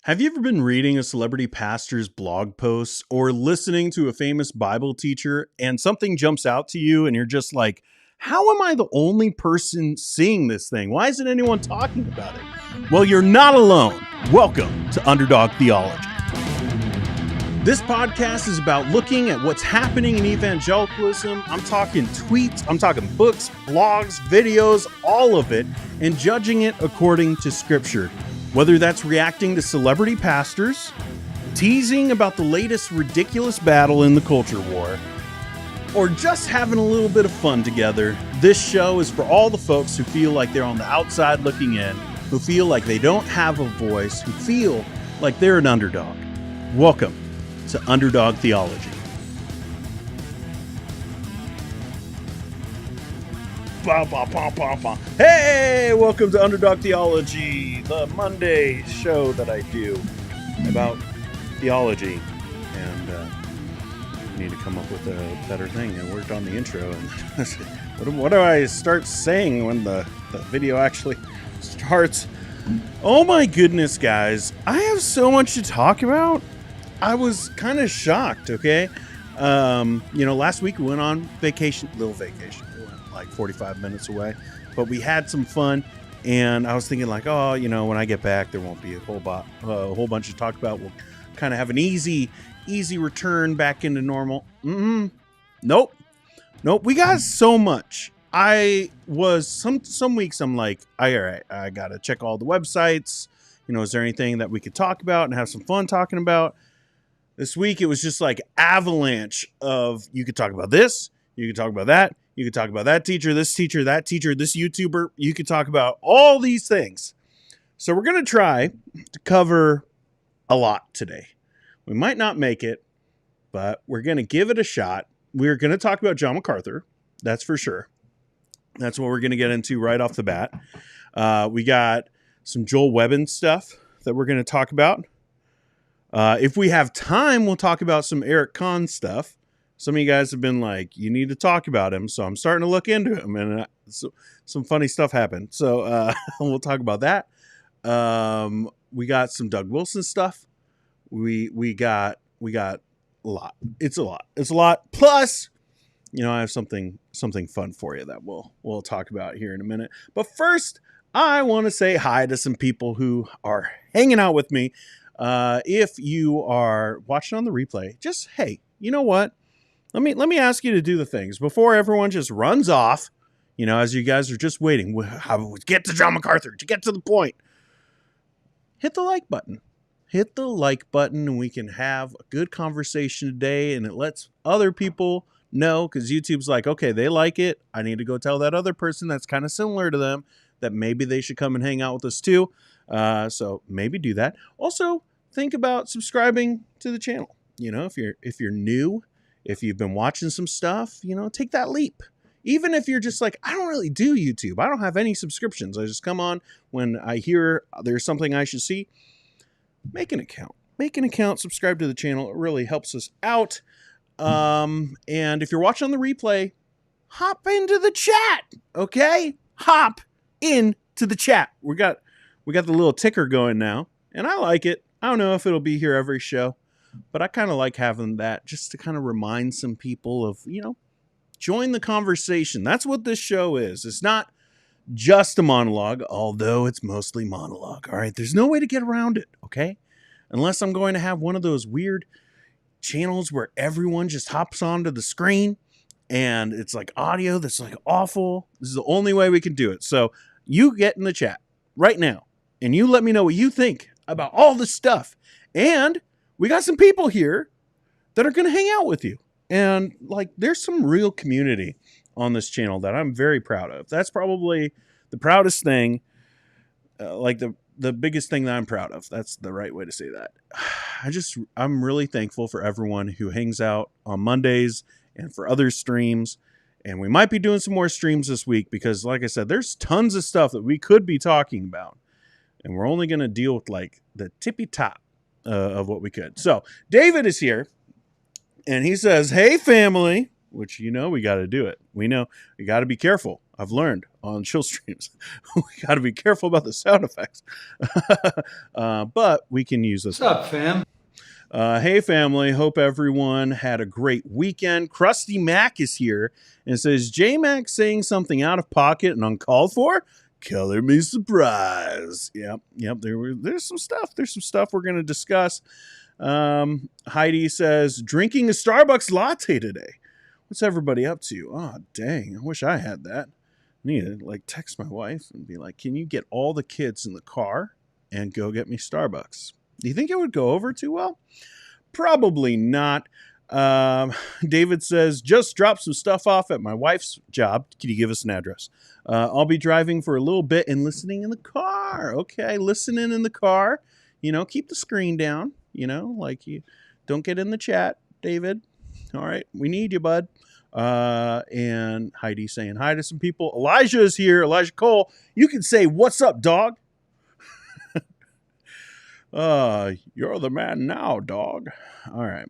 Have you ever been reading a celebrity pastor's blog posts or listening to a famous Bible teacher and something jumps out to you and you're just like, how am I the only person seeing this thing? Why isn't anyone talking about it? Well, you're not alone. Welcome to Underdog Theology. This podcast is about looking at what's happening in evangelicalism. I'm talking tweets, I'm talking books, blogs, videos, all of it, and judging it according to Scripture. Whether that's reacting to celebrity pastors, teasing about the latest ridiculous battle in the culture war, or just having a little bit of fun together, this show is for all the folks who feel like they're on the outside looking in, who feel like they don't have a voice, who feel like they're an underdog. Welcome to Underdog Theology. Hey, welcome to Underdog Theology, the Monday show that I do about theology. And I need to come up with a better thing. I worked on the intro. And what do I start saying when the video actually starts? Oh my goodness, guys. I have so much to talk about. I was kind of shocked, okay? Last week we went on vacation, little vacation. We went like 45 minutes away, but we had some fun. And I was thinking like, when I get back, there won't be a whole bunch to talk about. We'll kind of have an easy return back into normal. Nope. We got so much. I was some weeks I'm like, all right, I got to check all the websites. Is there anything that we could talk about and have some fun talking about? This week, it was just like avalanche of, you could talk about this, you could talk about that, you could talk about that teacher, this YouTuber, you could talk about all these things. So we're going to try to cover a lot today. We might not make it, but we're going to give it a shot. We're going to talk about John MacArthur. That's for sure. That's what we're going to get into right off the bat. We got some Joel Webbon stuff that we're going to talk about. If we have time, we'll talk about some Conn stuff. Some of you guys have been like, you need to talk about him. So I'm starting to look into him, and some funny stuff happened. So we'll talk about that. We got some Doug Wilson stuff. We got a lot. It's a lot. Plus, I have something fun for you that we'll talk about here in a minute. But first, I want to say hi to some people who are hanging out with me. If you are watching on the replay, just, hey, you know what? Let me ask you to do the things before everyone just runs off, as you guys are just waiting. Get to John MacArthur, to get to the point. Hit the like button. Hit the like button, and we can have a good conversation today, and it lets other people know, because YouTube's like, okay, they like it. I need to go tell that other person that's kind of similar to them that maybe they should come and hang out with us too. So maybe do that. Also, think about subscribing to the channel. If you're new, if you've been watching some stuff, take that leap. Even if you're just like, I don't really do YouTube. I don't have any subscriptions. I just come on when I hear there's something I should see. Make an account, subscribe to the channel. It really helps us out. And if you're watching on the replay, hop into the chat. Okay? Hop into the chat. We got the little ticker going now, and I like it. I don't know if it'll be here every show, but I kind of like having that just to kind of remind some people of, join the conversation. That's what this show is. It's not just a monologue, although it's mostly monologue. All right. There's no way to get around it. Okay. Unless I'm going to have one of those weird channels where everyone just hops onto the screen and it's like audio that's like awful. This is the only way we can do it. So you get in the chat right now and you let me know what you think about all this stuff. And we got some people here that are going to hang out with you. And there's some real community on this channel that I'm very proud of. That's probably the proudest thing, the biggest thing that I'm proud of. That's the right way to say that. I'm really thankful for everyone who hangs out on Mondays and for other streams. And we might be doing some more streams this week because, like I said, there's tons of stuff that we could be talking about. And we're only going to deal with the tippy top of what we could. So David is here and he says, hey, family, which, we got to do it. We know we got to be careful. I've learned on chill streams. We got to be careful about the sound effects. But we can use this. What's up, fam? Hey, family. Hope everyone had a great weekend. Krusty Mac is here and says, J-Mac saying something out of pocket and uncalled for? Color me surprised. Yep. There's some stuff. There's some stuff we're going to discuss. Heidi says, drinking a Starbucks latte today. What's everybody up to? Oh, dang. I wish I had that. I need to text my wife and be like, can you get all the kids in the car and go get me Starbucks? Do you think it would go over too well? Probably not. David says, just dropped some stuff off at my wife's job. Can you give us an address? I'll be driving for a little bit and listening in the car. Okay, listening in the car. Keep the screen down. You don't get in the chat, David. All right, we need you, bud. And Heidi saying hi to some people. Elijah is here. Elijah Cole. You can say, what's up, dog? You're the man now, dog. All right.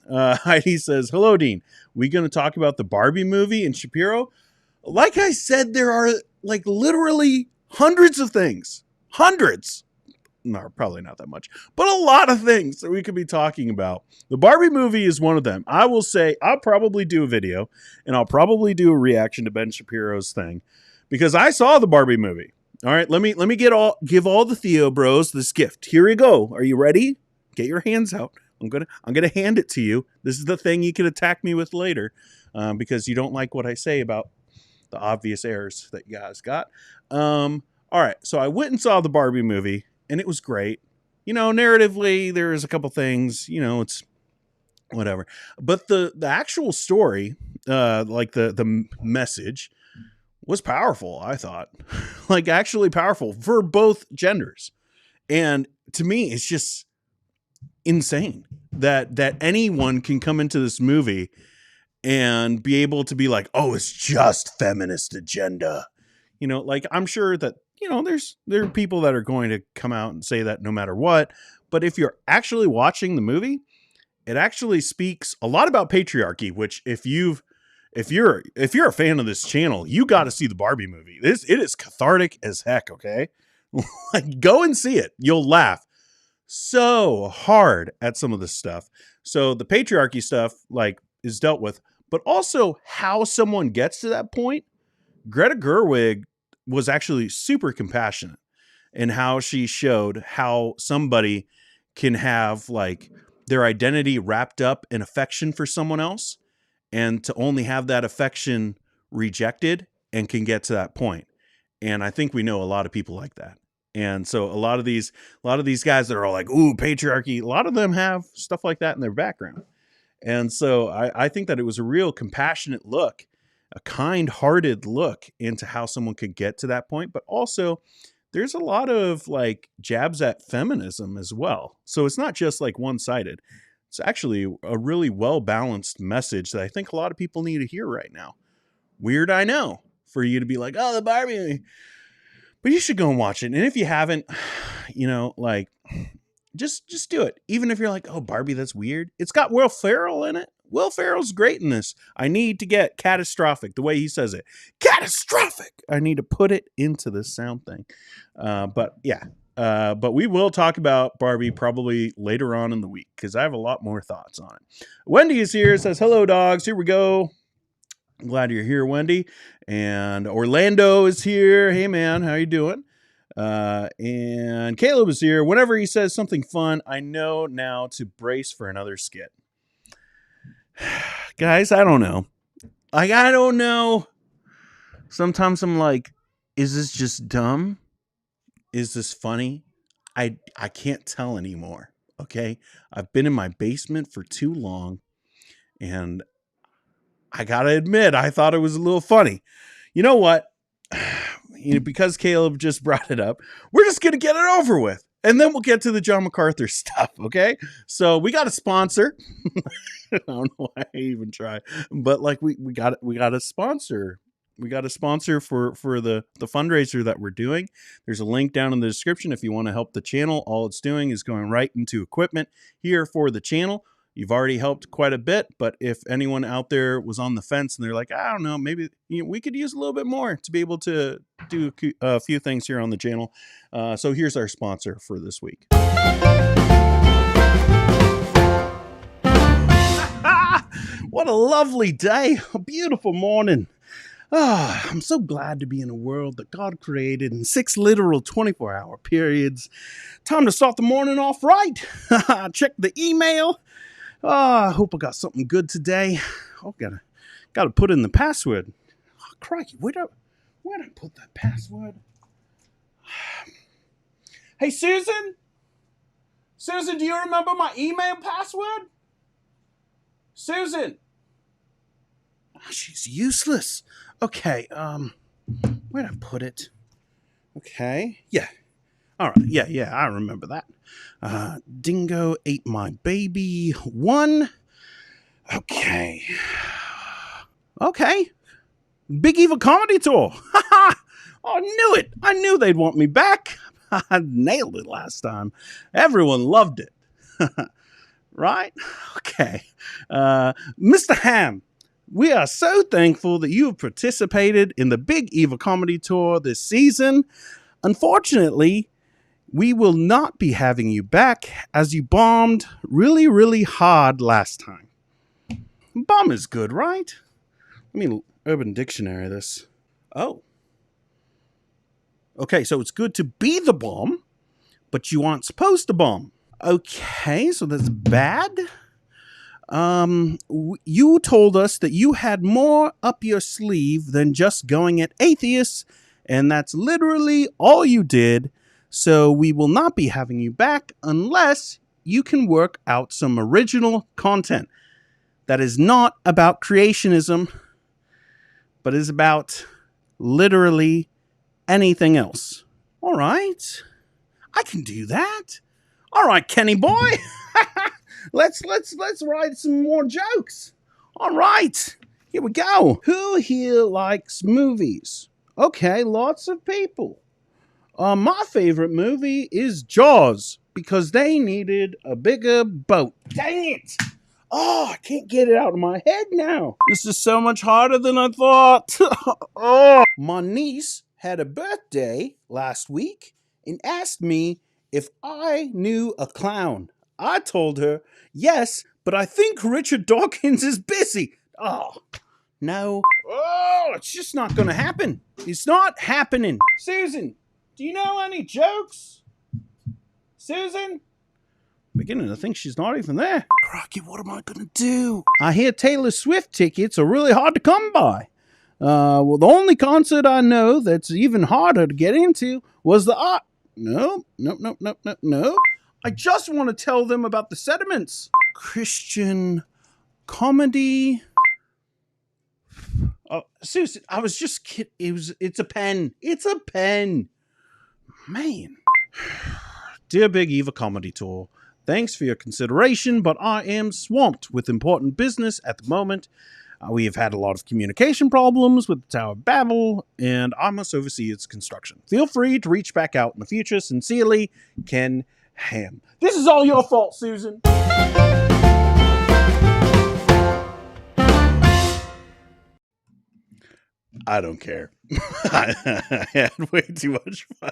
Heidi says, hello, Dean. We going to talk about the Barbie movie and Shapiro? Like I said, there are literally hundreds of things. Hundreds. No, probably not that much, but a lot of things that we could be talking about. The Barbie movie is one of them. I will say I'll probably do a video and I'll probably do a reaction to Ben Shapiro's thing because I saw the Barbie movie. All right, let me give all the Theo bros this gift. Here you go. Are you ready? Get your hands out. I'm gonna hand it to you. This is the thing you can attack me with later, because you don't like what I say about the obvious errors that you guys got. All right, so I went and saw the Barbie movie, and it was great. Narratively, there's a couple things. It's whatever, but the actual story, the message, was powerful, I thought. Actually powerful for both genders. And to me, it's just insane that anyone can come into this movie and be able to be like, oh, it's just feminist agenda. I'm sure that, there are people that are going to come out and say that no matter what. But if you're actually watching the movie, it actually speaks a lot about patriarchy, which if you're a fan of this channel, you got to see the Barbie movie. It is cathartic as heck. Okay. Go and see it. You'll laugh so hard at some of this stuff. So the patriarchy stuff is dealt with, but also how someone gets to that point. Greta Gerwig was actually super compassionate in how she showed how somebody can have their identity wrapped up in affection for someone else and to only have that affection rejected and can get to that point. And I think we know a lot of people like that. And so a lot of these guys that are all like, ooh, patriarchy, a lot of them have stuff like that in their background. And so I think that it was a real compassionate look, a kind-hearted look into how someone could get to that point. But also there's a lot of jabs at feminism as well. So it's not just one-sided. It's actually a really well-balanced message that I think a lot of people need to hear right now. Weird, I know, for you to be like, oh, the Barbie. But you should go and watch it. And if you haven't, just do it. Even if you're like, oh, Barbie, that's weird. It's got Will Ferrell in it. Will Ferrell's great in this. I need to get catastrophic, the way he says it. Catastrophic. I need to put it into this sound thing. But we will talk about Barbie probably later on in the week because I have a lot more thoughts on it. Wendy is here, says, hello, dogs. Here we go. I'm glad you're here, Wendy. And Orlando is here. Hey, man, how you doing? And Caleb is here. Whenever he says something fun, I know now to brace for another skit. Guys, I don't know. I don't know. Sometimes I'm like, is this just dumb? Is this funny? I can't tell anymore. Okay. I've been in my basement for too long and I gotta admit, I thought it was a little funny. You know what? Because Caleb just brought it up, we're just going to get it over with. And then we'll get to the John MacArthur stuff. Okay. So we got a sponsor. I don't know why I even try, but we got a sponsor. We got a sponsor for the fundraiser that we're doing. There's a link down in the description if you want to help the channel. All it's doing is going right into equipment here for the channel. You've already helped quite a bit, but if anyone out there was on the fence and they're like, I don't know, maybe we could use a little bit more to be able to do a few things here on the channel. So here's our sponsor for this week. What a lovely day, a beautiful morning. I'm so glad to be in a world that God created in 6 literal 24-hour periods. Time to start the morning off right. Check the email. I hope I got something good today. Gotta put in the password. Oh, crikey, where'd I put that password? Hey, Susan? Susan, do you remember my email password? Susan! Oh, she's useless. Okay, where'd I put it? Okay, yeah. All right, yeah, I remember that. Dingo ate my baby 1. Okay. Big Eva Comedy Tour. Oh, I knew it. I knew they'd want me back. I nailed it last time. Everyone loved it. Right? Okay. Mr. Ham, we are so thankful that you have participated in the Big Eva Comedy Tour this season. Unfortunately, we will not be having you back as you bombed really, really hard last time. Bomb is good, right? I mean, Urban Dictionary this. Oh. Okay, so it's good to be the bomb, but you aren't supposed to bomb. Okay, so that's bad. You told us that you had more up your sleeve than just going at atheists, and that's literally all you did. So we will not be having you back unless you can work out some original content that is not about creationism, but is about literally anything else. All right, I can do that. All right, Kenny boy. Let's write some more jokes. All right, here we go. Who here likes movies? Okay, lots of people. My favorite movie is Jaws because they needed a bigger boat. Dang it! Oh, I can't get it out of my head now. This is so much harder than I thought. Oh. My niece had a birthday last week and asked me if I knew a clown. I told her, yes, but I think Richard Dawkins is busy. Oh, no. Oh, it's just not going to happen. It's not happening. Susan, do you know any jokes? Susan? Beginning to think she's not even there. Crocky, what am I going to do? I hear Taylor Swift tickets are really hard to come by. Well, the only concert I know that's even harder to get into was the art. No. I just want to tell them about the sediments. Christian comedy. Oh, Susan, I was just kidding. It's a pen. It's a pen. Man. Dear Big Eva Comedy Tour, thanks for your consideration, but I am swamped with important business at the moment. We have had a lot of communication problems with the Tower of Babel, and I must oversee its construction. Feel free to reach back out in the future. Sincerely, Ken Ham. This is all your fault, Susan. I don't care. I had way too much fun.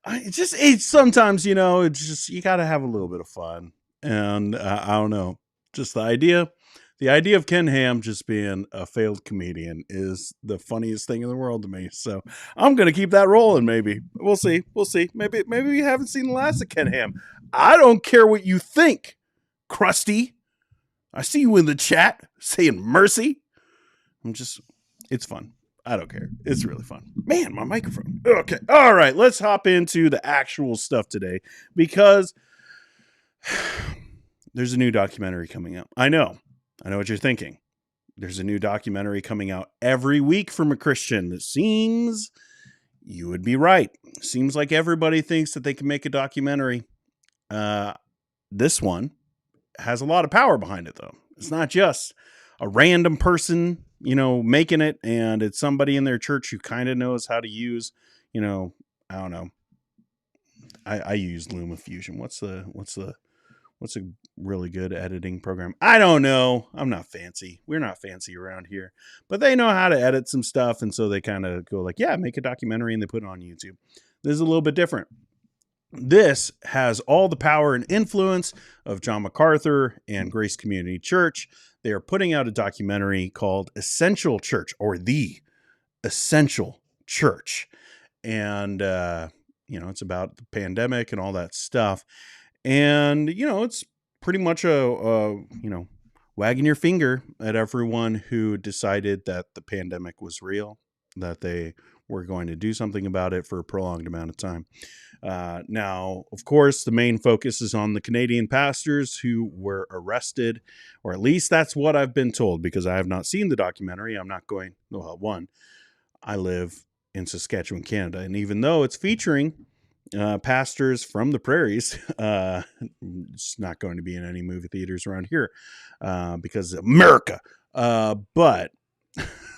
It's sometimes, it's just, you got to have a little bit of fun. And I don't know, just the idea of Ken Ham just being a failed comedian is the funniest thing in the world to me. So I'm going to keep that rolling. Maybe we'll see. Maybe we haven't seen the last of Ken Ham. I don't care what you think, Krusty. I see you in the chat saying mercy. It's fun. I don't care. It's really fun. Man, my microphone. Okay. All right. Let's hop into the actual stuff today because there's a new documentary coming out. I know what you're thinking. There's a new documentary coming out every week from a Christian. That seems you would be right. Seems like everybody thinks that they can make a documentary. This one has a lot of power behind it, though. It's not just a random person, making it, and it's somebody in their church who kind of knows how to use, I don't know. I use LumaFusion. What's the what's a really good editing program? I don't know. I'm not fancy. We're not fancy around here, but they know how to edit some stuff. And so they kind of go like, yeah, make a documentary, and they put it on YouTube. This is a little bit different. This has all the power and influence of John MacArthur and Grace Community Church. They are putting out a documentary called Essential Church, or The Essential Church. And, it's about the pandemic and all that stuff. And, it's pretty much wagging your finger at everyone who decided that the pandemic was real, that they were going to do something about it for a prolonged amount of time. Now, of course, the main focus is on the Canadian pastors who were arrested, or at least that's what I've been told, because I have not seen the documentary. I'm not going, well, one, I live in Saskatchewan, Canada, and even though it's featuring pastors from the prairies, it's not going to be in any movie theaters around here because America. But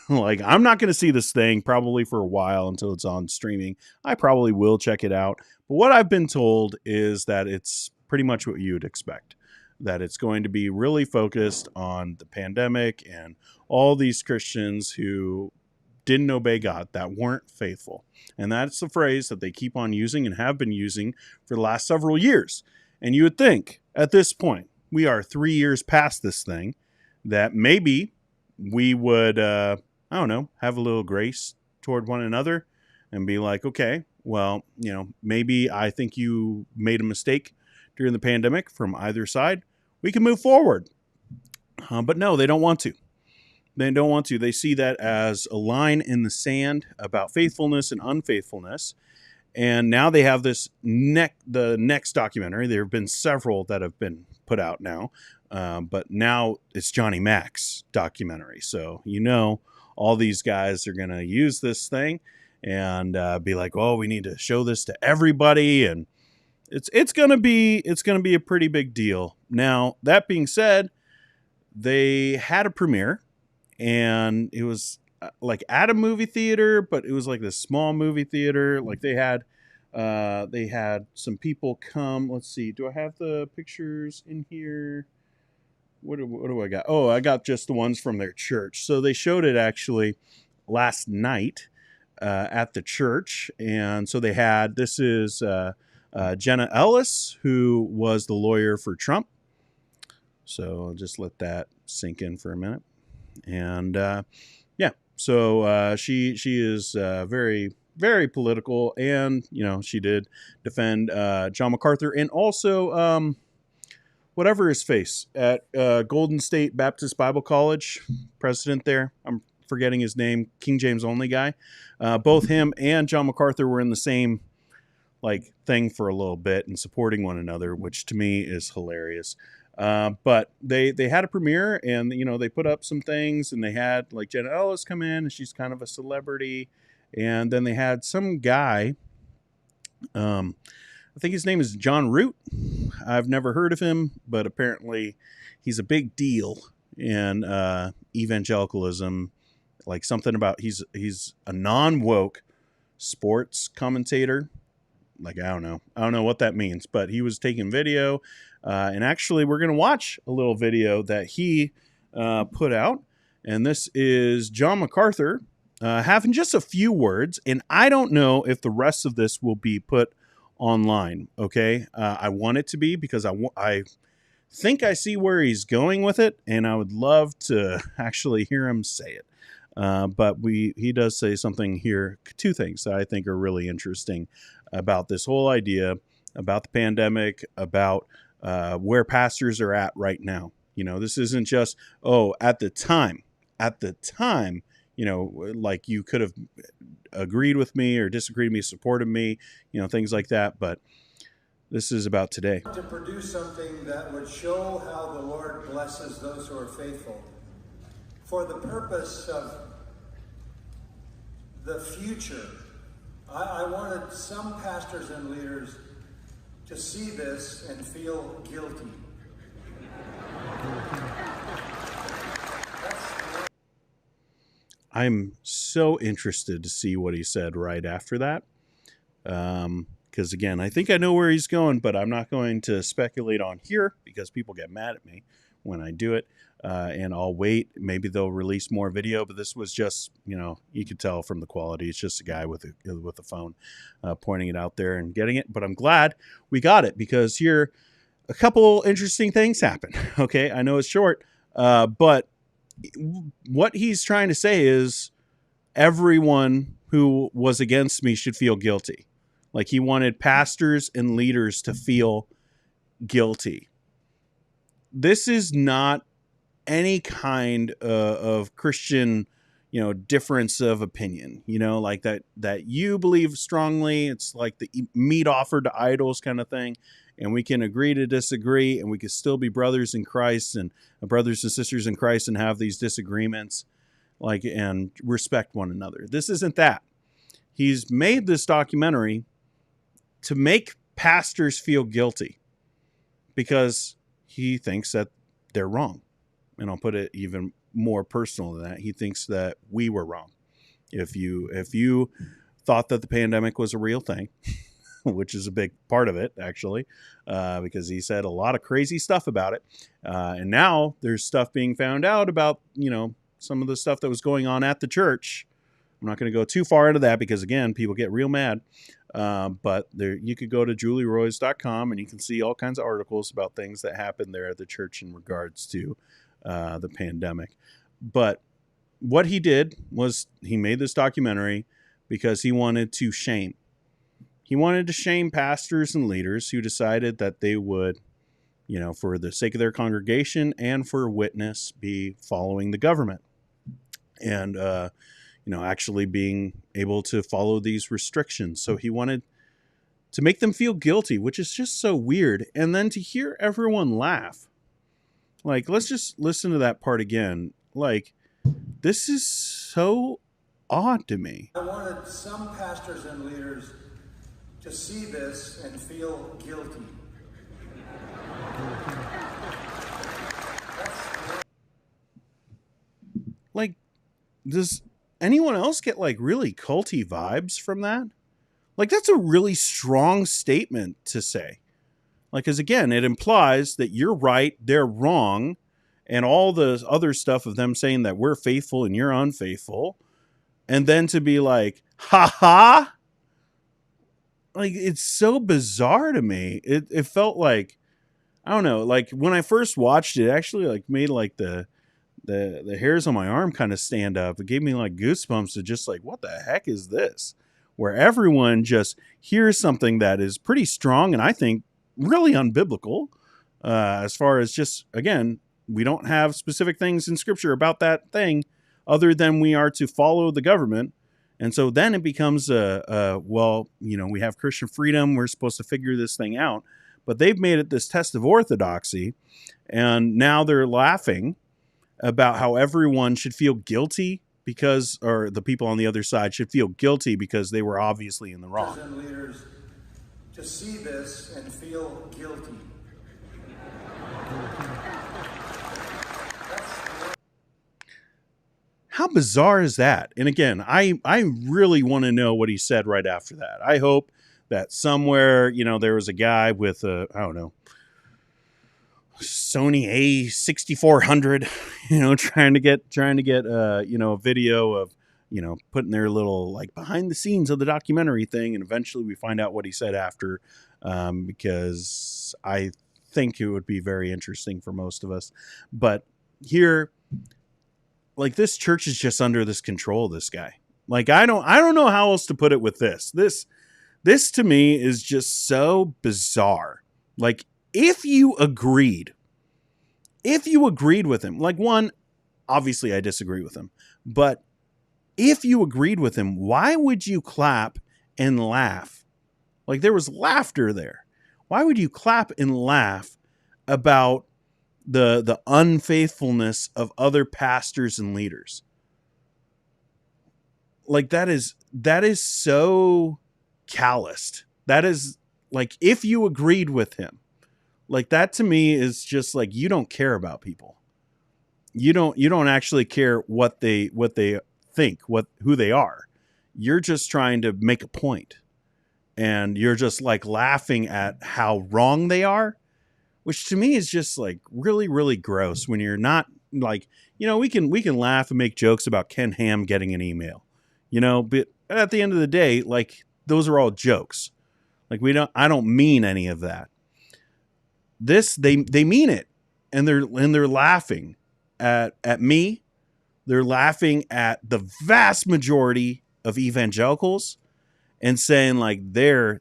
like, I'm not going to see this thing probably for a while until it's on streaming. I probably will check it out. But what I've been told is that it's pretty much what you would expect, that it's going to be really focused on the pandemic and all these Christians who didn't obey God, that weren't faithful. And that's the phrase that they keep on using and have been using for the last several years. And you would think at this point, we are 3 years past this thing, that maybe we would, have a little grace toward one another and be like, okay, well, maybe I think you made a mistake during the pandemic from either side. We can move forward. But no, they don't want to. They don't want to. They see that as a line in the sand about faithfulness and unfaithfulness. And now they have the next documentary. There have been several that have been put out now. But now it's Johnny Mac's documentary. So, all these guys are going to use this thing and be like, oh, we need to show this to everybody. And it's going to be a pretty big deal. Now, that being said, they had a premiere, and it was like at a movie theater, but it was like this small movie theater. Like they had some people come. Let's see. Do I have the pictures in here? What do I got? Oh, I got just the ones from their church. So they showed it actually last night at the church. And so they had, this is Jenna Ellis, who was the lawyer for Trump. So I'll just let that sink in for a minute. And so she is very, very political. And, she did defend John MacArthur, and also whatever his face at Golden State Baptist Bible College, president there. I'm forgetting his name, King James only guy. Both him and John MacArthur were in the same thing for a little bit and supporting one another, which to me is hilarious. But they had a premiere, and they put up some things, and they had Jenna Ellis come in, and she's kind of a celebrity. And then they had some guy, I think his name is John Root. I've never heard of him, but apparently he's a big deal in evangelicalism. Something about he's a non-woke sports commentator. I don't know what that means, but he was taking video, and actually we're going to watch a little video that he put out. And this is John MacArthur having just a few words, and I don't know if the rest of this will be put online. Okay. I want it to be, because I think I see where he's going with it, and I would love to actually hear him say it. But he does say something here, two things that I think are really interesting about this whole idea, about the pandemic, about where pastors are at right now. This isn't just, at the time, you could have agreed with me or disagreed with me, supported me, things like that. But this is about today. To produce something that would show how the Lord blesses those who are faithful, for the purpose of the future. I wanted some pastors and leaders to see this and feel guilty. I'm so interested to see what he said right after that. because again, I think I know where he's going, but I'm not going to speculate on here because people get mad at me when I do it. And I'll wait. Maybe they'll release more video, but this was just, you could tell from the quality. It's just a guy with a phone pointing it out there and getting it. But I'm glad we got it because here a couple interesting things happen. Okay, I know it's short, but what he's trying to say is everyone who was against me should feel guilty. Like he wanted pastors and leaders to feel guilty. This is not any kind of Christian, difference of opinion, like that you believe strongly. It's like the meat offered to idols kind of thing. And we can agree to disagree, and we can still be brothers in Christ and brothers and sisters in Christ and have these disagreements, and respect one another. This isn't that. He's made this documentary to make pastors feel guilty because he thinks that they're wrong. And I'll put it even more personal than that. He thinks that we were wrong. If you thought that the pandemic was a real thing, which is a big part of it, actually, because he said a lot of crazy stuff about it. And now there's stuff being found out about, some of the stuff that was going on at the church. I'm not going to go too far into that because, again, people get real mad. But there, you could go to julieroys.com and you can see all kinds of articles about things that happened there at the church in regards to the pandemic. But what he did was he made this documentary because he wanted to shame. He wanted to shame pastors and leaders who decided that they would, for the sake of their congregation and for witness, be following the government. And, actually being able to follow these restrictions. So he wanted to make them feel guilty, which is just so weird. And then to hear everyone laugh. Like, let's just listen to that part again. Like, this is so odd to me. I wanted some pastors and leaders to see this and feel guilty. Like, does anyone else get really culty vibes from that? Like, that's a really strong statement to say. Because again, it implies that you're right, they're wrong, and all the other stuff of them saying that we're faithful and you're unfaithful. And then to be like, ha. Like, it's so bizarre to me. It felt like, I don't know, like when I first watched it, actually made the hairs on my arm kind of stand up. It gave me goosebumps of just what the heck is this? Where everyone just hears something that is pretty strong and I think really unbiblical, as far as just, again, we don't have specific things in scripture about that thing other than we are to follow the government. And so then it becomes we have Christian freedom. We're supposed to figure this thing out, but they've made it this test of orthodoxy. And now they're laughing about how everyone should feel guilty or the people on the other side should feel guilty because they were obviously in the wrong. And leaders to see this and feel guilty. How bizarre is that? And again, I really want to know what he said right after that. I hope that somewhere, there was a guy with a, I don't know, Sony A6400, trying to get a video of, putting their little behind the scenes of the documentary thing. And eventually we find out what he said after, because I think it would be very interesting for most of us. But here, this church is just under this control of this guy. I don't know how else to put it with this. This to me is just so bizarre. If you agreed with him, one, obviously I disagree with him, but if you agreed with him, why would you clap and laugh? There was laughter there. Why would you clap and laugh about the unfaithfulness of other pastors and leaders? That is so calloused. That is if you agreed with him, that to me is just you don't care about people. You don't actually care what they think, who they are. You're just trying to make a point. and you're just like laughing at how wrong they are, which to me is just like really, really gross when you're not like, we can laugh and make jokes about Ken Ham getting an email, but at the end of the day, like those are all jokes. Like I don't mean any of that. This, they mean it. And they're laughing at me. They're laughing at the vast majority of evangelicals and saying like they're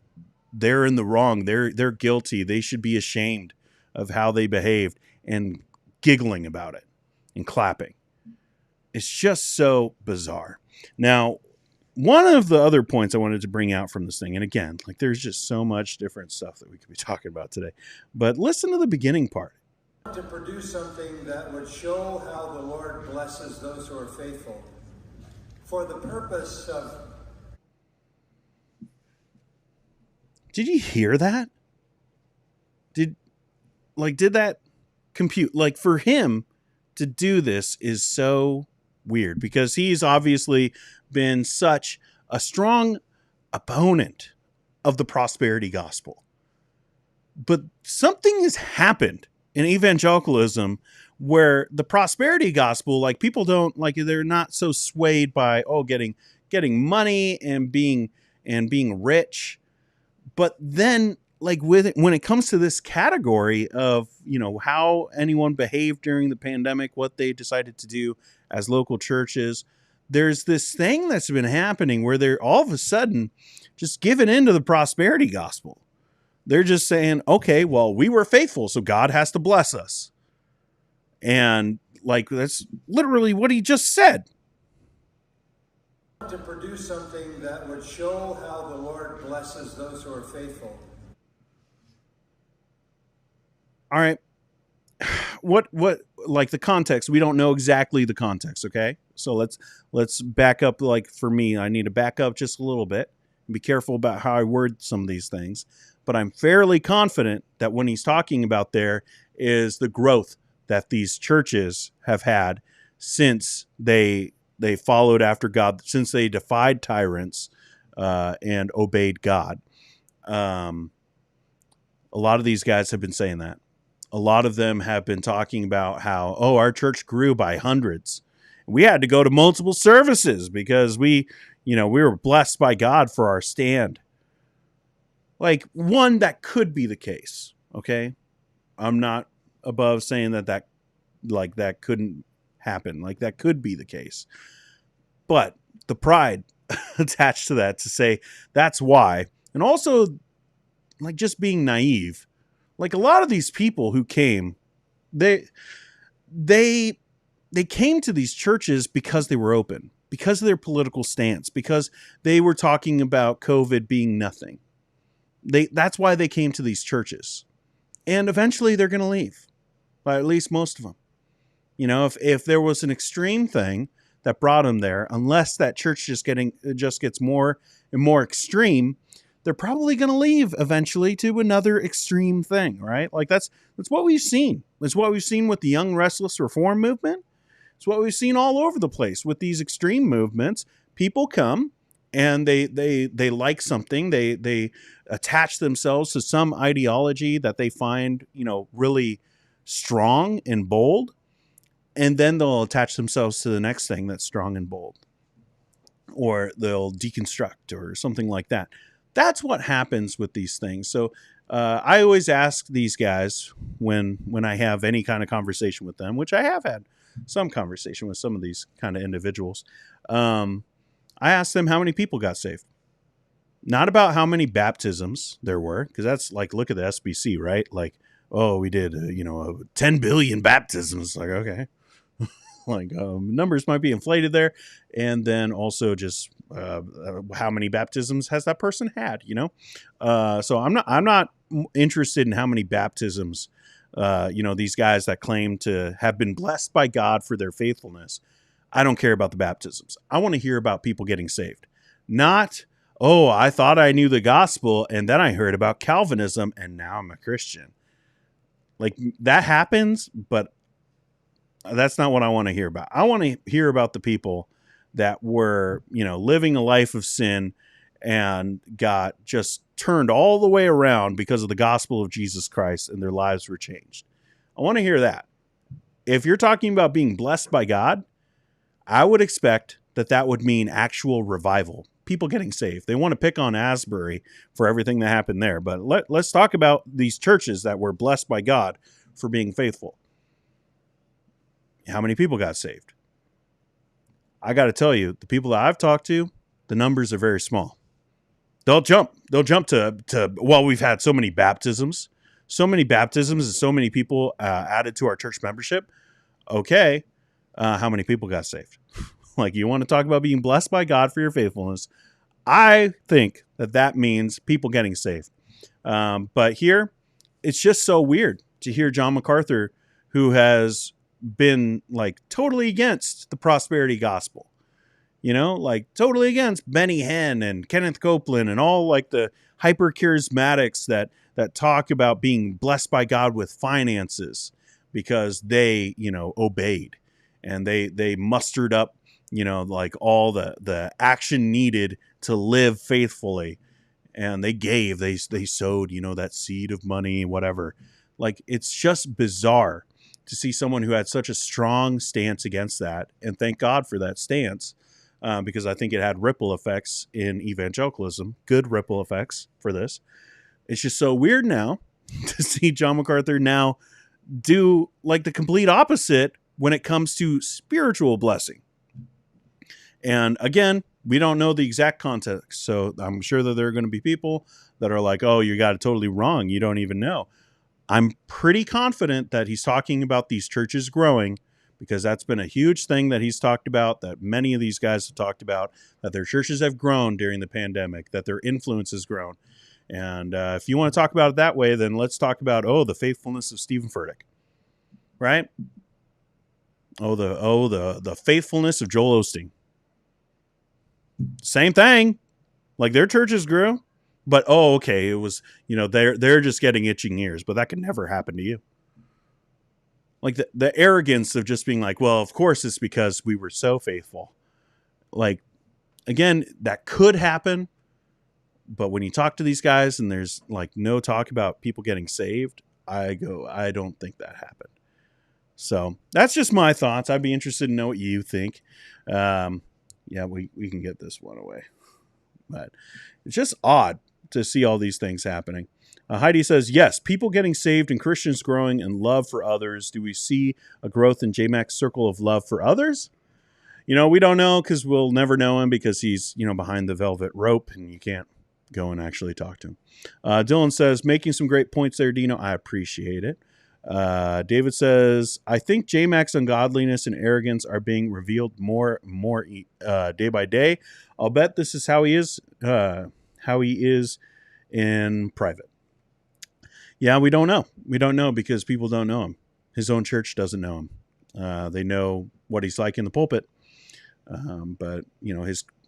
in the wrong. They're guilty. They should be ashamed of how they behaved, and giggling about it and clapping. It's just so bizarre. Now, one of the other points I wanted to bring out from this thing, and again, like there's just so much different stuff that we could be talking about today, but listen to the beginning part. To produce something that would show how the Lord blesses those who are faithful, for the purpose of... Did you hear that? Did that compute? Like, for him to do this is so weird, because he's obviously been such a strong opponent of the prosperity gospel. But something has happened in evangelicalism where the prosperity gospel, like people don't like, they're not so swayed by, getting money and being rich. But then like when it comes to this category of, how anyone behaved during the pandemic, what they decided to do as local churches, there's this thing that's been happening where they're all of a sudden just giving into the prosperity gospel. They're just saying, okay, well, we were faithful, so God has to bless us. And like, that's literally what he just said. To produce something that would show how the Lord blesses those who are faithful. All right. What, like the context, we don't know exactly the context. Okay. So let's back up. Like for me, I need to back up just a little bit and be careful about how I word some of these things. But I'm fairly confident that when he's talking about there is the growth that these churches have had since they followed after God, since they defied tyrants and obeyed God. A lot of these guys have been saying that. A lot of them have been talking about how, our church grew by hundreds. We had to go to multiple services because we were blessed by God for our stand. Like, one, that could be the case, okay? I'm not above saying that couldn't happen. Like, that could be the case. But the pride attached to that to say that's why. And also, like, just being naive. Like, a lot of these people who came, they came to these churches because they were open, because of their political stance, because they were talking about COVID being nothing. That's why they came to these churches. And eventually they're going to leave. Well, at least most of them. If there was an extreme thing that brought them there, unless that church just gets more and more extreme, they're probably going to leave eventually to another extreme thing, right? Like that's what we've seen. It's what we've seen with the Young Restless Reform movement. It's what we've seen all over the place with these extreme movements. People come and they like something. They attach themselves to some ideology that they find, really strong and bold. And then they'll attach themselves to the next thing that's strong and bold. Or they'll deconstruct or something like that. That's what happens with these things. So I always ask these guys when I have any kind of conversation with them, which I have had some conversation with some of these kind of individuals. I asked them how many people got saved. Not about how many baptisms there were, because that's like, look at the SBC, right? Like, we did, 10 billion baptisms. Like, okay. Like, numbers might be inflated there. And then also just how many baptisms has that person had, So I'm not interested in how many baptisms, these guys that claim to have been blessed by God for their faithfulness. I don't care about the baptisms. I want to hear about people getting saved. Not, I thought I knew the gospel and then I heard about Calvinism and now I'm a Christian. Like, that happens, but that's not what I want to hear about. I want to hear about the people that were, living a life of sin and got just turned all the way around because of the gospel of Jesus Christ and their lives were changed. I want to hear that. If you're talking about being blessed by God, I would expect that would mean actual revival, people getting saved. They want to pick on Asbury for everything that happened there, but let's talk about these churches that were blessed by God for being faithful. How many people got saved? I got to tell you, the people that I've talked to, the numbers are very small. They'll jump to well, we've had so many baptisms and so many people added to our church membership. Okay, how many people got saved? Like, you want to talk about being blessed by God for your faithfulness? I think that means people getting saved. But here, it's just so weird to hear John MacArthur, who has been like totally against the prosperity gospel, like totally against Benny Hinn and Kenneth Copeland and all like the hyper charismatics that talk about being blessed by God with finances because they, obeyed and they mustered up, like all the action needed to live faithfully. And they gave, they sowed, that seed of money, whatever. Like, it's just bizarre to see someone who had such a strong stance against that. And thank God for that stance, because I think it had ripple effects in evangelicalism, good ripple effects for this. It's just so weird now to see John MacArthur now do like the complete opposite when it comes to spiritual blessing. And again, we don't know the exact context. So I'm sure that there are going to be people that are like, oh, you got it totally wrong. You don't even know. I'm pretty confident that he's talking about these churches growing, because that's been a huge thing that he's talked about, that many of these guys have talked about, that their churches have grown during the pandemic, that their influence has grown. And if you want to talk about it that way, then let's talk about, the faithfulness of Stephen Furtick, right? The faithfulness of Joel Osteen. Same thing. Like, their churches grew, but okay, it was, they're just getting itching ears, but that can never happen to you. Like the arrogance of just being like, well, of course it's because we were so faithful. Like, again, that could happen, but when you talk to these guys and there's like no talk about people getting saved, I don't think that happened. So that's just my thoughts. I'd be interested to know what you think. Yeah, we can get this one away. But it's just odd to see all these things happening. Heidi says, yes, people getting saved and Christians growing in love for others. Do we see a growth in JMac's circle of love for others? We don't know, because we'll never know him, because he's, behind the velvet rope and you can't go and actually talk to him. Dylan says, making some great points there, Dino. I appreciate it. David says, I think JMac's ungodliness and arrogance are being revealed more day by day. I'll bet this is how he is in private. Yeah, we don't know. We don't know because people don't know him. His own church doesn't know him. They know what he's like in the pulpit. But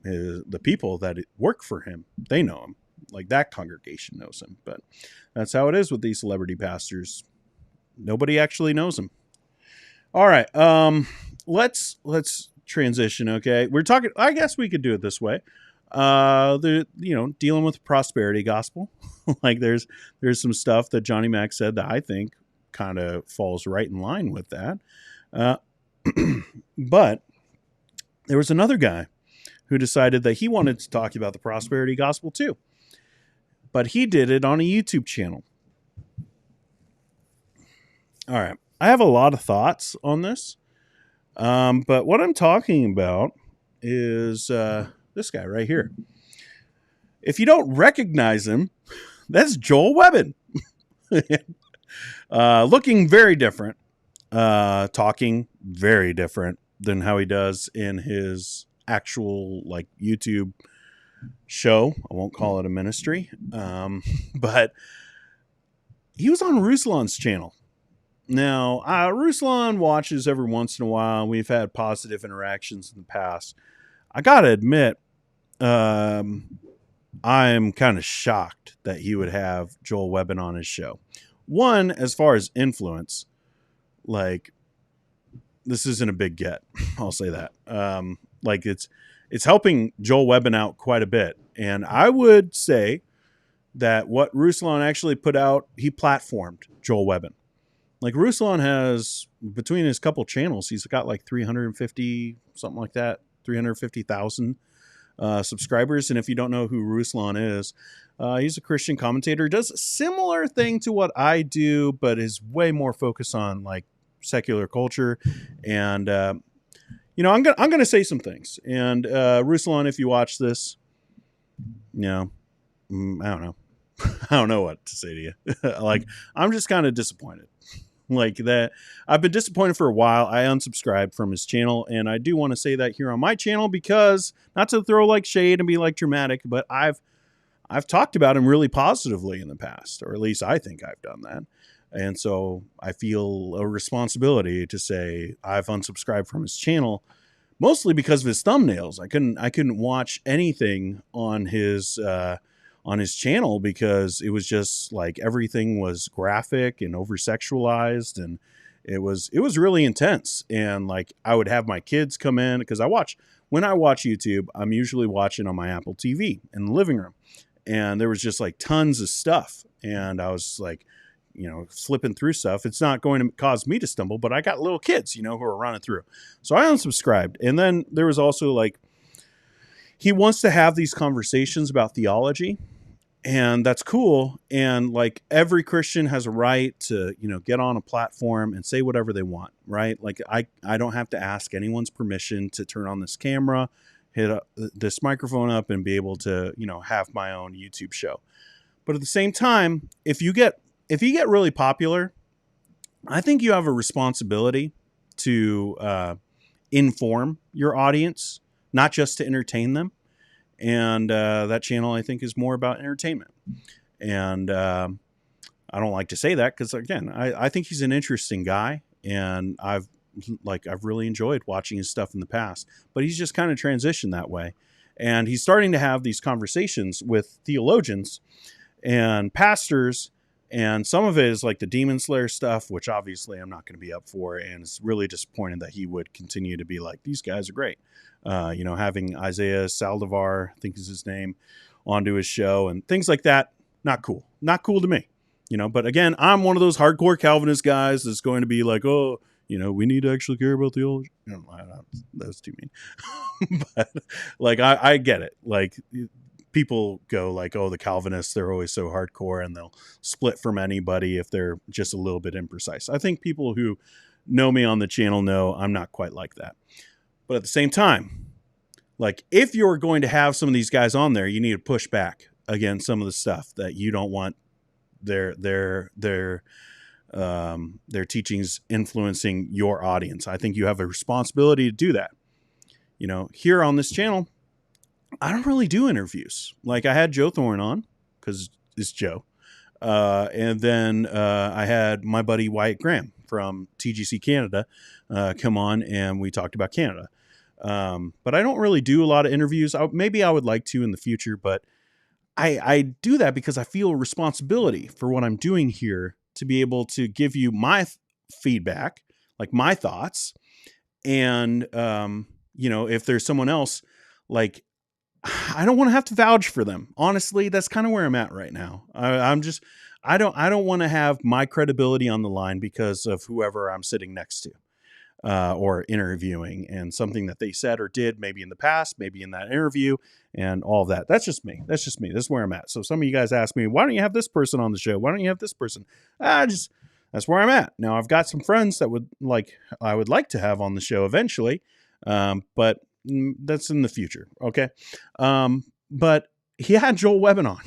the people that work for him, they know him. Like, that congregation knows him. But that's how it is with these celebrity pastors. Nobody actually knows him. All right. Let's transition. Okay. We're talking, I guess we could do it this way. Dealing with prosperity gospel. Like, there's some stuff that Johnny Mac said that I think kind of falls right in line with that. But there was another guy who decided that he wanted to talk about the prosperity gospel too. But he did it on a YouTube channel. All right. I have a lot of thoughts on this. But what I'm talking about is this guy right here. If you don't recognize him, that's Joel Webbon. Looking very different. Talking very different than how he does in his actual like YouTube show. I won't call it a ministry. But he was on Ruslan's channel. Now, Ruslan watches every once in a while. We've had positive interactions in the past. I gotta admit, I'm kind of shocked that he would have Joel Webbon on his show. One, as far as influence, like, this isn't a big get. I'll say that. Like, it's helping Joel Webbon out quite a bit. And I would say that what Ruslan actually put out, he platformed Joel Webbon. Like Ruslan has, between his couple channels, he's got like 350, something like that, 350,000 subscribers. And if you don't know who Ruslan is, he's a Christian commentator, does a similar thing to what I do, but is way more focused on like secular culture. And, you know, I'm going to say some things. And Ruslan, if you watch this, you know, I don't know. I don't know what to say to you. Like, I'm just kind of disappointed. Like that, I've been disappointed for a while. I unsubscribed from his channel, and I do want to say that here on my channel because, not to throw like shade and be like dramatic, but I've talked about him really positively in the past, or at least I think I've done that. And so I feel a responsibility to say I've unsubscribed from his channel, mostly because of his thumbnails. I couldn't watch anything on his channel because it was just like everything was graphic and over sexualized, and it was really intense. And like I would have my kids come in because when I watch YouTube, I'm usually watching on my Apple TV in the living room, and there was just like tons of stuff, and I was like, you know, flipping through stuff. It's not going to cause me to stumble, but I got little kids, you know, who are running through. So I unsubscribed. And then there was also like, he wants to have these conversations about theology, and that's cool. And like every Christian has a right to, you know, get on a platform and say whatever they want, right? Like I don't have to ask anyone's permission to turn on this camera, hit this microphone up, and be able to, you know, have my own YouTube show. But at the same time, if you get really popular, I think you have a responsibility to inform your audience, not just to entertain them. And that channel, I think, is more about entertainment. And I don't like to say that because, again, I think he's an interesting guy, and I've really enjoyed watching his stuff in the past. But he's just kind of transitioned that way, and he's starting to have these conversations with theologians and pastors. And some of it is like the Demon Slayer stuff, which obviously I'm not going to be up for. And it's really disappointing that he would continue to be like, these guys are great. You know, having Isaiah Saldivar, I think is his name, onto his show and things like that. Not cool. Not cool to me. You know, but again, I'm one of those hardcore Calvinist guys that's going to be like, oh, you know, we need to actually care about theology. No, that's too mean. But like, I get it. Like, people go like, oh, the Calvinists, they're always so hardcore and they'll split from anybody if they're just a little bit imprecise. I think people who know me on the channel know I'm not quite like that. But at the same time, like if you're going to have some of these guys on there, you need to push back against some of the stuff that you don't want their teachings influencing your audience. I think you have a responsibility to do that. You know, here on this channel, I don't really do interviews. Like I had Joe Thorne on because it's Joe. And then I had my buddy Wyatt Graham from TGC Canada come on, and we talked about Canada. But I don't really do a lot of interviews. Maybe I would like to in the future, but I do that because I feel a responsibility for what I'm doing here to be able to give you my feedback, like my thoughts. And, you know, if there's someone else, like, I don't want to have to vouch for them. Honestly, that's kind of where I'm at right now. I don't want to have my credibility on the line because of whoever I'm sitting next to or interviewing, and something that they said or did maybe in the past, maybe in that interview, and all of that. That's just me. This is where I'm at. So some of you guys ask me, why don't you have this person on the show? Why don't you have this person? That's where I'm at. Now I've got some friends that I would like to have on the show eventually. But that's in the future. Okay. But he had Joel Webbon on,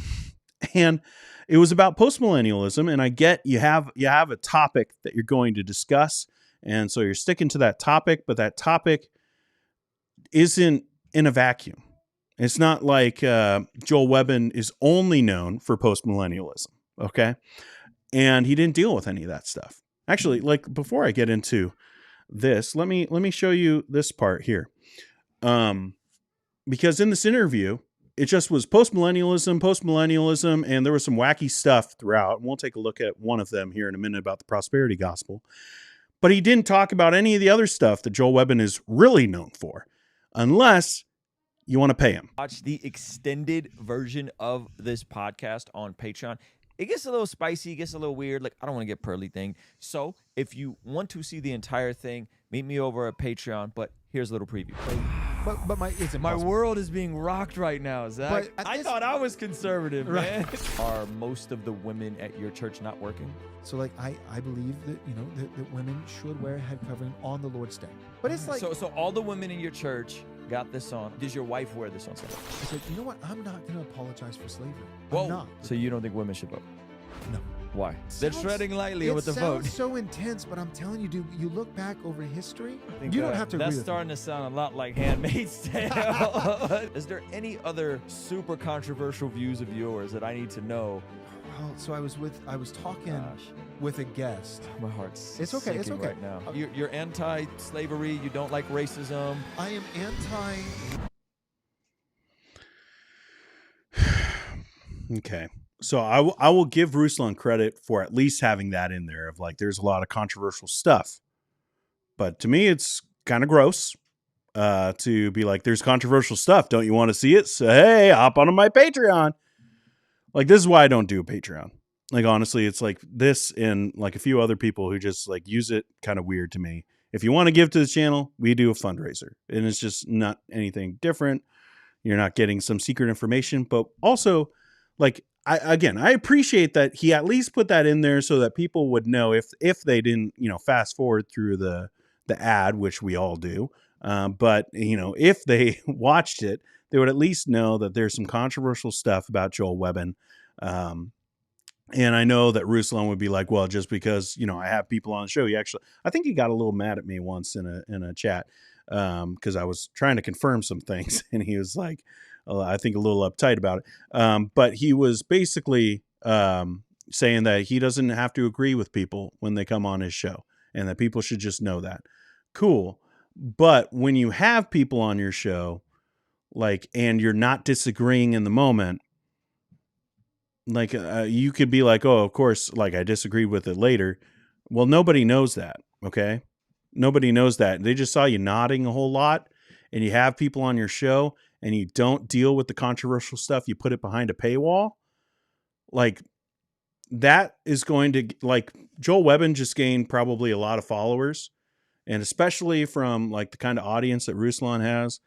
and it was about postmillennialism. And I get you have a topic that you're going to discuss. And so you're sticking to that topic, but that topic isn't in a vacuum. It's not like Joel Webbon is only known for postmillennialism. Okay. And he didn't deal with any of that stuff. Actually, like before I get into this, let me show you this part here. Because in this interview, it just was postmillennialism, and there was some wacky stuff throughout. And we'll take a look at one of them here in a minute about the prosperity gospel. But he didn't talk about any of the other stuff that Joel Webbon is really known for, unless you want to pay him. Watch the extended version of this podcast on Patreon. It gets a little spicy, it gets a little weird. Like, I don't want to get pearly thing. So if you want to see the entire thing, meet me over at Patreon. But here's a little preview. But My world is being rocked right now, Zach. I thought I was conservative, man. Are most of the women at your church not working? So like I believe that that women should wear a head covering on the Lord's Day. But it's like So all the women in your church got this on. Does your wife wear this on Sunday? it's like, you know what? I'm not gonna apologize for slavery. Whoa. I'm not. So you don't think women should vote? No. Why? They're treading lightly with the vote. It sounds so intense, but I'm telling you, dude, you look back over history, you don't have to agree That's with starting me. to sound a lot like Handmaid's Tale. Is there any other super controversial views of yours that I need to know? Well, so I was talking with a guest. My heart's It's okay, it's sinking okay. right now. You're anti-slavery. You don't like racism. I am anti. Okay. So I will give Ruslan credit for at least having that in there of like, there's a lot of controversial stuff. But to me, it's kind of gross to be like, there's controversial stuff. Don't you want to see it? So, hey, hop onto my Patreon. Like, this is why I don't do a Patreon. Like, honestly, it's like this and like a few other people who just like use it kind of weird to me. If you want to give to the channel, we do a fundraiser. And it's just not anything different. You're not getting some secret information. But also, like, I appreciate that he at least put that in there so that people would know if they didn't, fast forward through the ad, which we all do. But, if they watched it, they would at least know that there's some controversial stuff about Joel Webbon. And I know that Ruslan would be like, well, just because, I have people on the show, I think he got a little mad at me once in a chat because I was trying to confirm some things. And he was like, I think a little uptight about it. But he was basically saying that he doesn't have to agree with people when they come on his show and that people should just know that. Cool. But when you have people on your show, like, and you're not disagreeing in the moment, like you could be like, oh, of course, like I disagree with it later. Well, nobody knows that. Okay. Nobody knows that. They just saw you nodding a whole lot and you have people on your show and you don't deal with the controversial stuff. You put it behind a paywall. Like that is going to, like, Joel Webbon just gained probably a lot of followers, and especially from like the kind of audience that Ruslan has.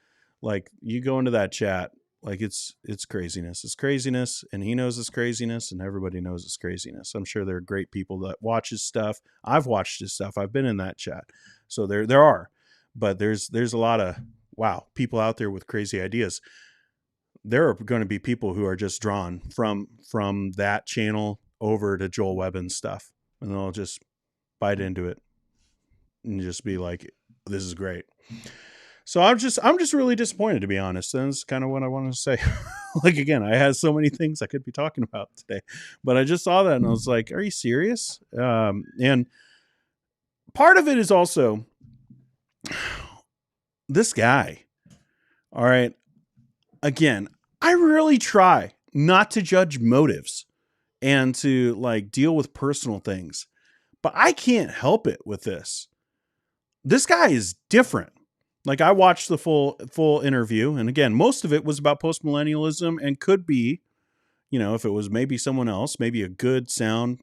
Like, you go into that chat, like it's craziness. It's craziness, and he knows it's craziness, and everybody knows it's craziness. I'm sure there are great people that watch his stuff. I've watched his stuff. I've been in that chat. So there are, but there's a lot of people out there with crazy ideas. There are going to be people who are just drawn from that channel over to Joel Webbon's stuff, and they'll just bite into it and just be like, this is great. So I'm just really disappointed, to be honest. And that's kind of what I wanted to say. Like, again, I had so many things I could be talking about today, but I just saw that and I was like, are you serious? And part of it is also this guy. All right. Again, I really try not to judge motives and to like deal with personal things, but I can't help it with this. This guy is different. Like, I watched the full interview, and again, most of it was about postmillennialism, and could be, if it was maybe someone else, maybe a good, sound,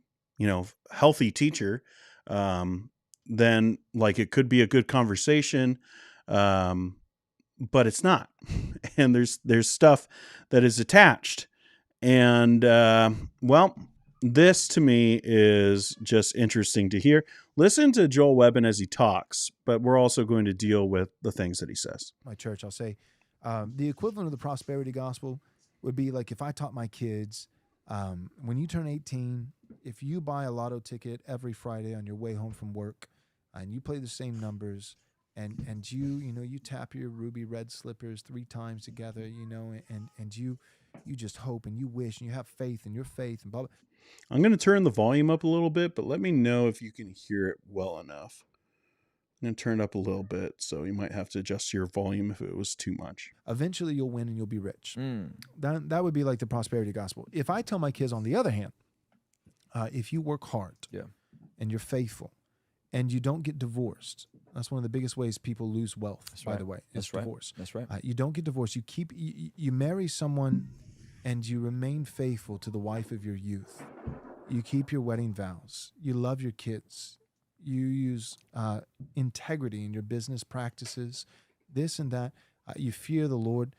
healthy teacher, then like it could be a good conversation, but it's not. And there's stuff that is attached, and this to me is just interesting to hear. Listen to Joel Webbon as he talks, but we're also going to deal with the things that he says. My church, I'll say, the equivalent of the prosperity gospel would be like if I taught my kids, when you turn 18, if you buy a lotto ticket every Friday on your way home from work, and you play the same numbers, and you tap your ruby red slippers 3 times together, and you just hope and you wish and you have faith in your faith and blah, blah. I'm going to turn the volume up a little bit, but let me know if you can hear it well enough. I'm going to turn it up a little bit, so you might have to adjust your volume if it was too much. Eventually you'll win and you'll be rich. That would be like the prosperity gospel. If I tell my kids, on the other hand, if you work hard and you're faithful and you don't get divorced, That's one of the biggest ways people lose wealth, by the way, is That's right. divorce. That's right. You don't get divorced. You marry someone and you remain faithful to the wife of your youth. You keep your wedding vows. You love your kids. You use integrity in your business practices, this and that. You fear the Lord.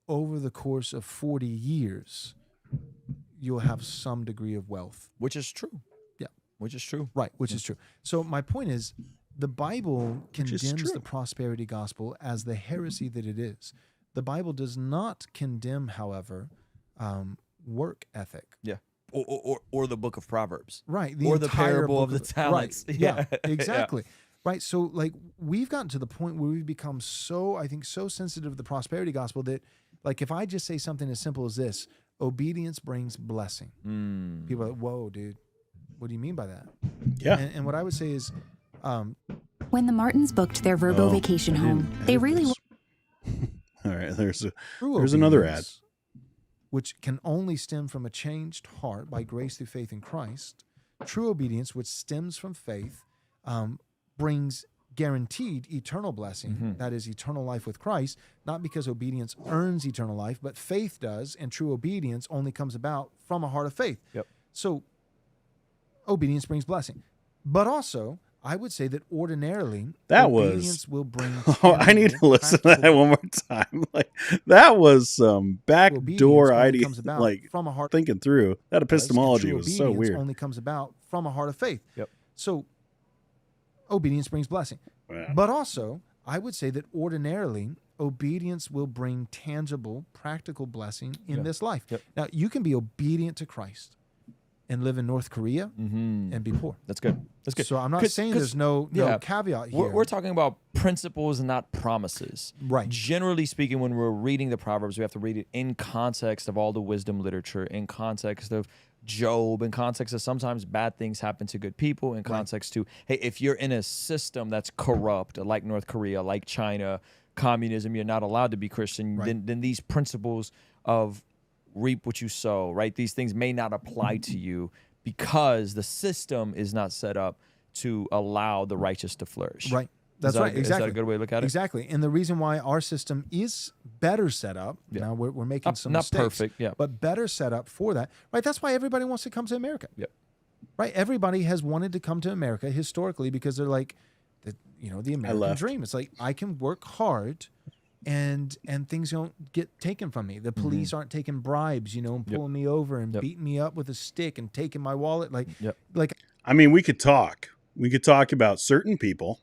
Over the course of 40 years, you'll have some degree of wealth. Which is true. Yeah. Which is true. Right, which is true. So my point is, the Bible condemns the prosperity gospel as the heresy that it is. The Bible does not condemn, however, work ethic. Yeah. Or the book of Proverbs. Right. Or the parable of the talents. Right. Yeah, exactly. Yeah. Right. So like we've gotten to the point where we've become so sensitive to the prosperity gospel that like if I just say something as simple as this, obedience brings blessing. People are like, whoa, dude, what do you mean by that? Yeah. And what I would say is when the Martins booked their Verbo vacation home, they really All right, there's true another ad. Which can only stem from a changed heart by grace through faith in Christ. True obedience, which stems from faith, brings guaranteed eternal blessing, that is eternal life with Christ, not because obedience earns eternal life, but faith does, and true obedience only comes about from a heart of faith. Yep. So obedience brings blessing. But also, I would say that ordinarily, obedience will bring I need to listen to that one more time. Like that was some backdoor idea, like from a heart thinking through that epistemology was so weird. Only comes about from a heart of faith. Yep. So obedience brings blessing. Yeah. But also, I would say that ordinarily, obedience will bring tangible, practical blessing in this life. Yep. Now, you can be obedient to Christ and live in North Korea and be poor. That's good. That's good. So I'm not saying there's no caveat here. We're talking about principles and not promises. Right. Generally speaking, when we're reading the Proverbs, we have to read it in context of all the wisdom literature, in context of Job, in context of sometimes bad things happen to good people, in context to, hey, if you're in a system that's corrupt, like North Korea, like China, communism, you're not allowed to be Christian, then these principles of reap what you sow, right? These things may not apply to you because the system is not set up to allow the righteous to flourish. Right. That's right. Exactly. Is that a good way to look at it? Exactly. And the reason why our system is better set up, now we're making some mistakes. Not perfect, but better set up for that, right? That's why everybody wants to come to America. Yep. Right? Everybody has wanted to come to America historically because they're like, the American dream. It's like, I can work hard and things don't get taken from me. The police aren't taking bribes, and pulling me over and beating me up with a stick and taking my wallet. Like, I mean, we could talk about certain people,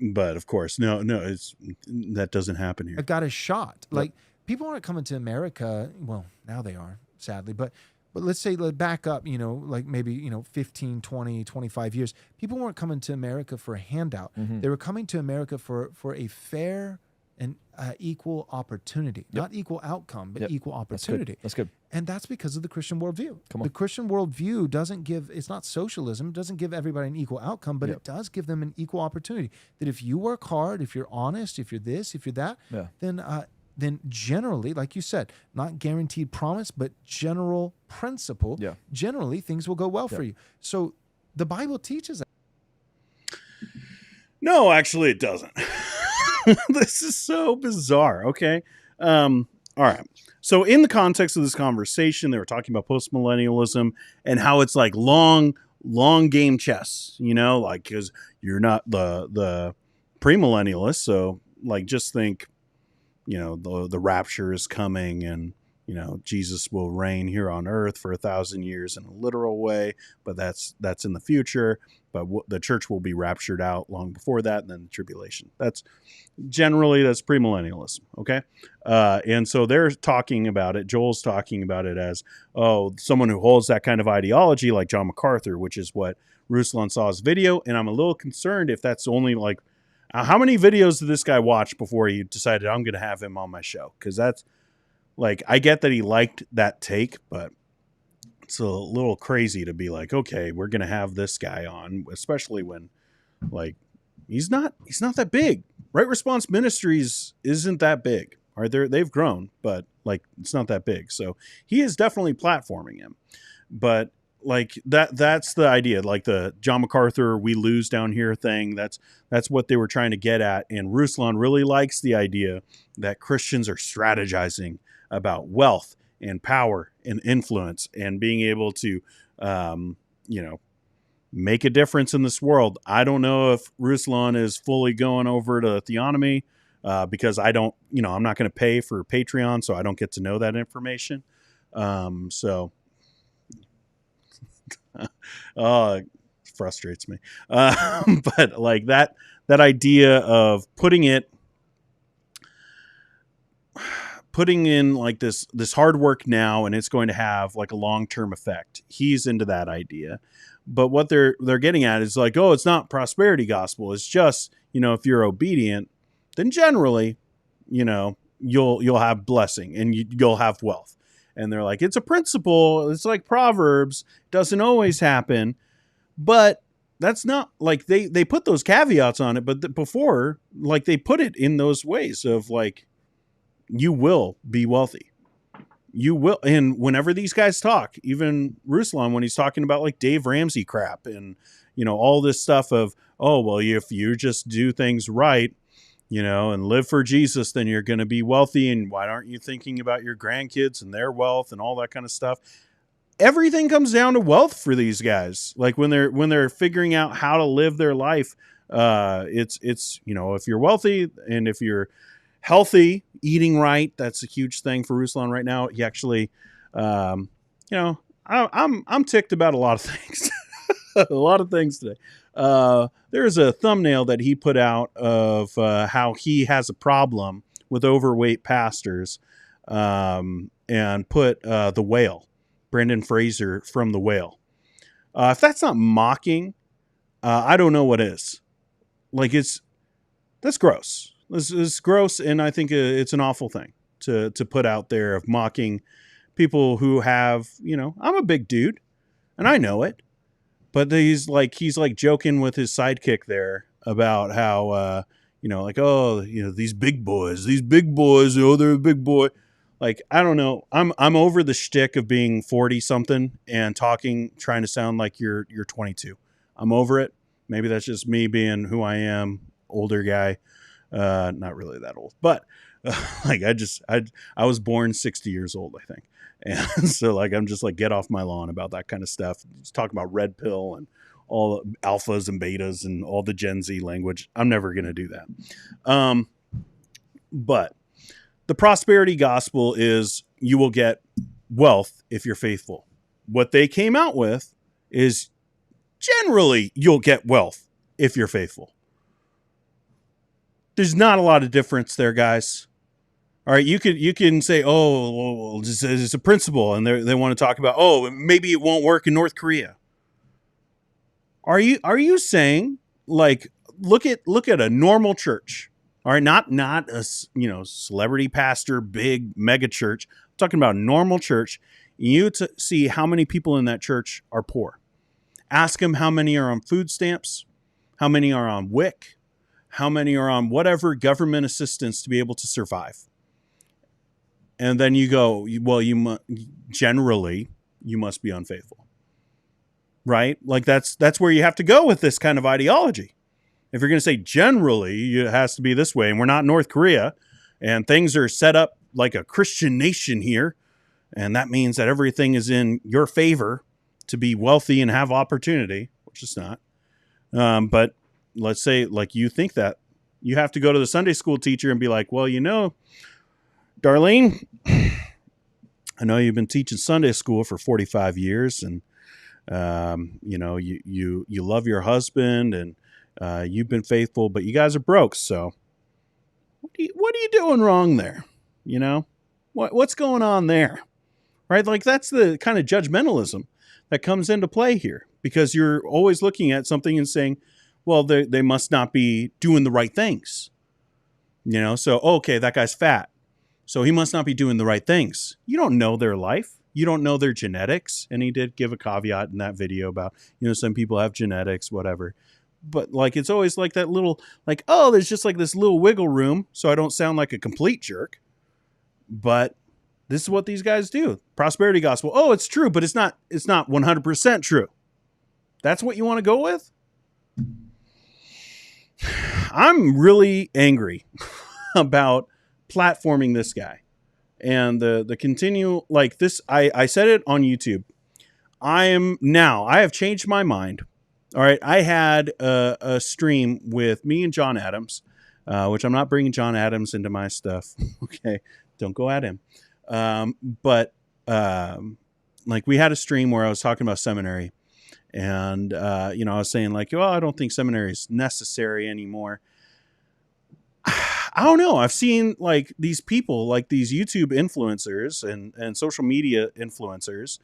but of course, no, that doesn't happen here. I got a shot. Like, people aren't coming to America. Well, now they are, sadly, but let's say, back up, like maybe, 15, 20, 25 years. People weren't coming to America for a handout. They were coming to America for a fair and equal opportunity. Not equal outcome, but equal opportunity. That's good. And that's because of the Christian worldview. Come on. The Christian worldview doesn't give, it's not socialism, it doesn't give everybody an equal outcome, but it does give them an equal opportunity. That if you work hard, if you're honest, if you're this, if you're that, then generally, like you said, not guaranteed promise, but general principle, generally things will go well for you. So the Bible teaches that. No, actually it doesn't. This is so bizarre. Okay. All right. So in the context of this conversation, they were talking about postmillennialism and how it's like long game chess, like, because you're not the premillennialist. So like, just think, the rapture is coming and, Jesus will reign here on earth for 1,000 years in a literal way, but that's in the future. But the church will be raptured out long before that, and then the tribulation. That's premillennialism, okay? And so they're talking about it. Joel's talking about it as, someone who holds that kind of ideology, like John MacArthur, which is what Ruslan saw his video. And I'm a little concerned if that's only like, how many videos did this guy watch before he decided I'm going to have him on my show? Because that's like, I get that he liked that take, but it's a little crazy to be like, okay, we're going to have this guy on, especially when like, he's not that big. Right Response Ministries isn't that big. All right, they've grown, but like, it's not that big. So he is definitely platforming him. But like that's the idea, like the John MacArthur "we lose down here" thing. That's what they were trying to get at. And Ruslan really likes the idea that Christians are strategizing about wealth and power and influence and being able to, make a difference in this world. I don't know if Ruslan is fully going over to theonomy because I don't, I'm not going to pay for Patreon, so I don't get to know that information. So it frustrates me. But like that idea of putting in like this hard work now, and it's going to have like a long-term effect. He's into that idea. But what they're getting at is like, oh, it's not prosperity gospel. It's just, if you're obedient, then generally, you'll have blessing and you'll have wealth. And they're like, it's a principle. It's like Proverbs. Doesn't always happen. But that's not like they put those caveats on it. But before, like they put it in those ways of like, you will be wealthy. You will. And whenever these guys talk, even Ruslan, when he's talking about like Dave Ramsey crap and, all this stuff of, oh, well, if you just do things right, and live for Jesus, then you're going to be wealthy. And why aren't you thinking about your grandkids and their wealth and all that kind of stuff? Everything comes down to wealth for these guys. Like when they're figuring out how to live their life, it's, if you're wealthy and if you're healthy, eating right, that's a huge thing for Ruslan right now. He actually, I'm ticked about a lot of things, a lot of things today. There's a thumbnail that he put out of how he has a problem with overweight pastors, and put The Whale, Brendan Fraser from The Whale. If that's not mocking, I don't know what is. Like that's gross. This is gross, and I think it's an awful thing to put out there of mocking people who have, I'm a big dude, and I know it, but he's like joking with his sidekick there about how, these big boys, they're a big boy. Like, I don't know. I'm over the shtick of being 40 something and trying to sound like you're 22. I'm over it. Maybe that's just me being who I am, older guy. Not really that old, but like I was born 60 years old, I think. And so like, I'm just like, get off my lawn about that kind of stuff. Just talking about red pill and all the alphas and betas and all the Gen Z language. I'm never going to do that. But the prosperity gospel is you will get wealth if you're faithful. What they came out with is generally you'll get wealth if you're faithful. There's not a lot of difference there, guys. All right, you can say, oh, well, it's a principle, and they want to talk about, oh, maybe it won't work in North Korea. Are you saying, like, look at a normal church? All right, not a celebrity pastor, big mega church. I'm talking about a normal church. You see how many people in that church are poor. Ask them how many are on food stamps, how many are on WIC, how many are on whatever government assistance to be able to survive. And then you go, well, generally you must be unfaithful, right? Like that's where you have to go with this kind of ideology. If you're going to say generally it has to be this way, and we're not North Korea, and things are set up like a Christian nation here, and that means that everything is in your favor to be wealthy and have opportunity, which is not. But let's say like you think that, you have to go to the Sunday school teacher and be like, well, Darlene, I know you've been teaching Sunday school for 45 years and, you love your husband and you've been faithful, but you guys are broke. So what are you doing wrong there? What's going on there? Right? Like that's the kind of judgmentalism that comes into play here, because you're always looking at something and saying, well, they must not be doing the right things. So, okay, that guy's fat, so he must not be doing the right things. You don't know their life. You don't know their genetics. And he did give a caveat in that video about, some people have genetics, whatever. But like, it's always like that little, like, oh, there's just like this little wiggle room so I don't sound like a complete jerk. But This is what these guys do. Prosperity gospel. Oh, it's true, but it's not 100% true. That's what you want to go with? I'm really angry about platforming this guy. And the continue like this. I said it on YouTube. I have changed my mind. All right. I had a stream with me and John Adams, which I'm not bringing John Adams into my stuff. Okay. Don't go at him. But like we had a stream where I was talking about seminary, and I was saying like, well, I don't think seminary is necessary anymore. I don't know. I've seen like these people, like these YouTube influencers and social media influencers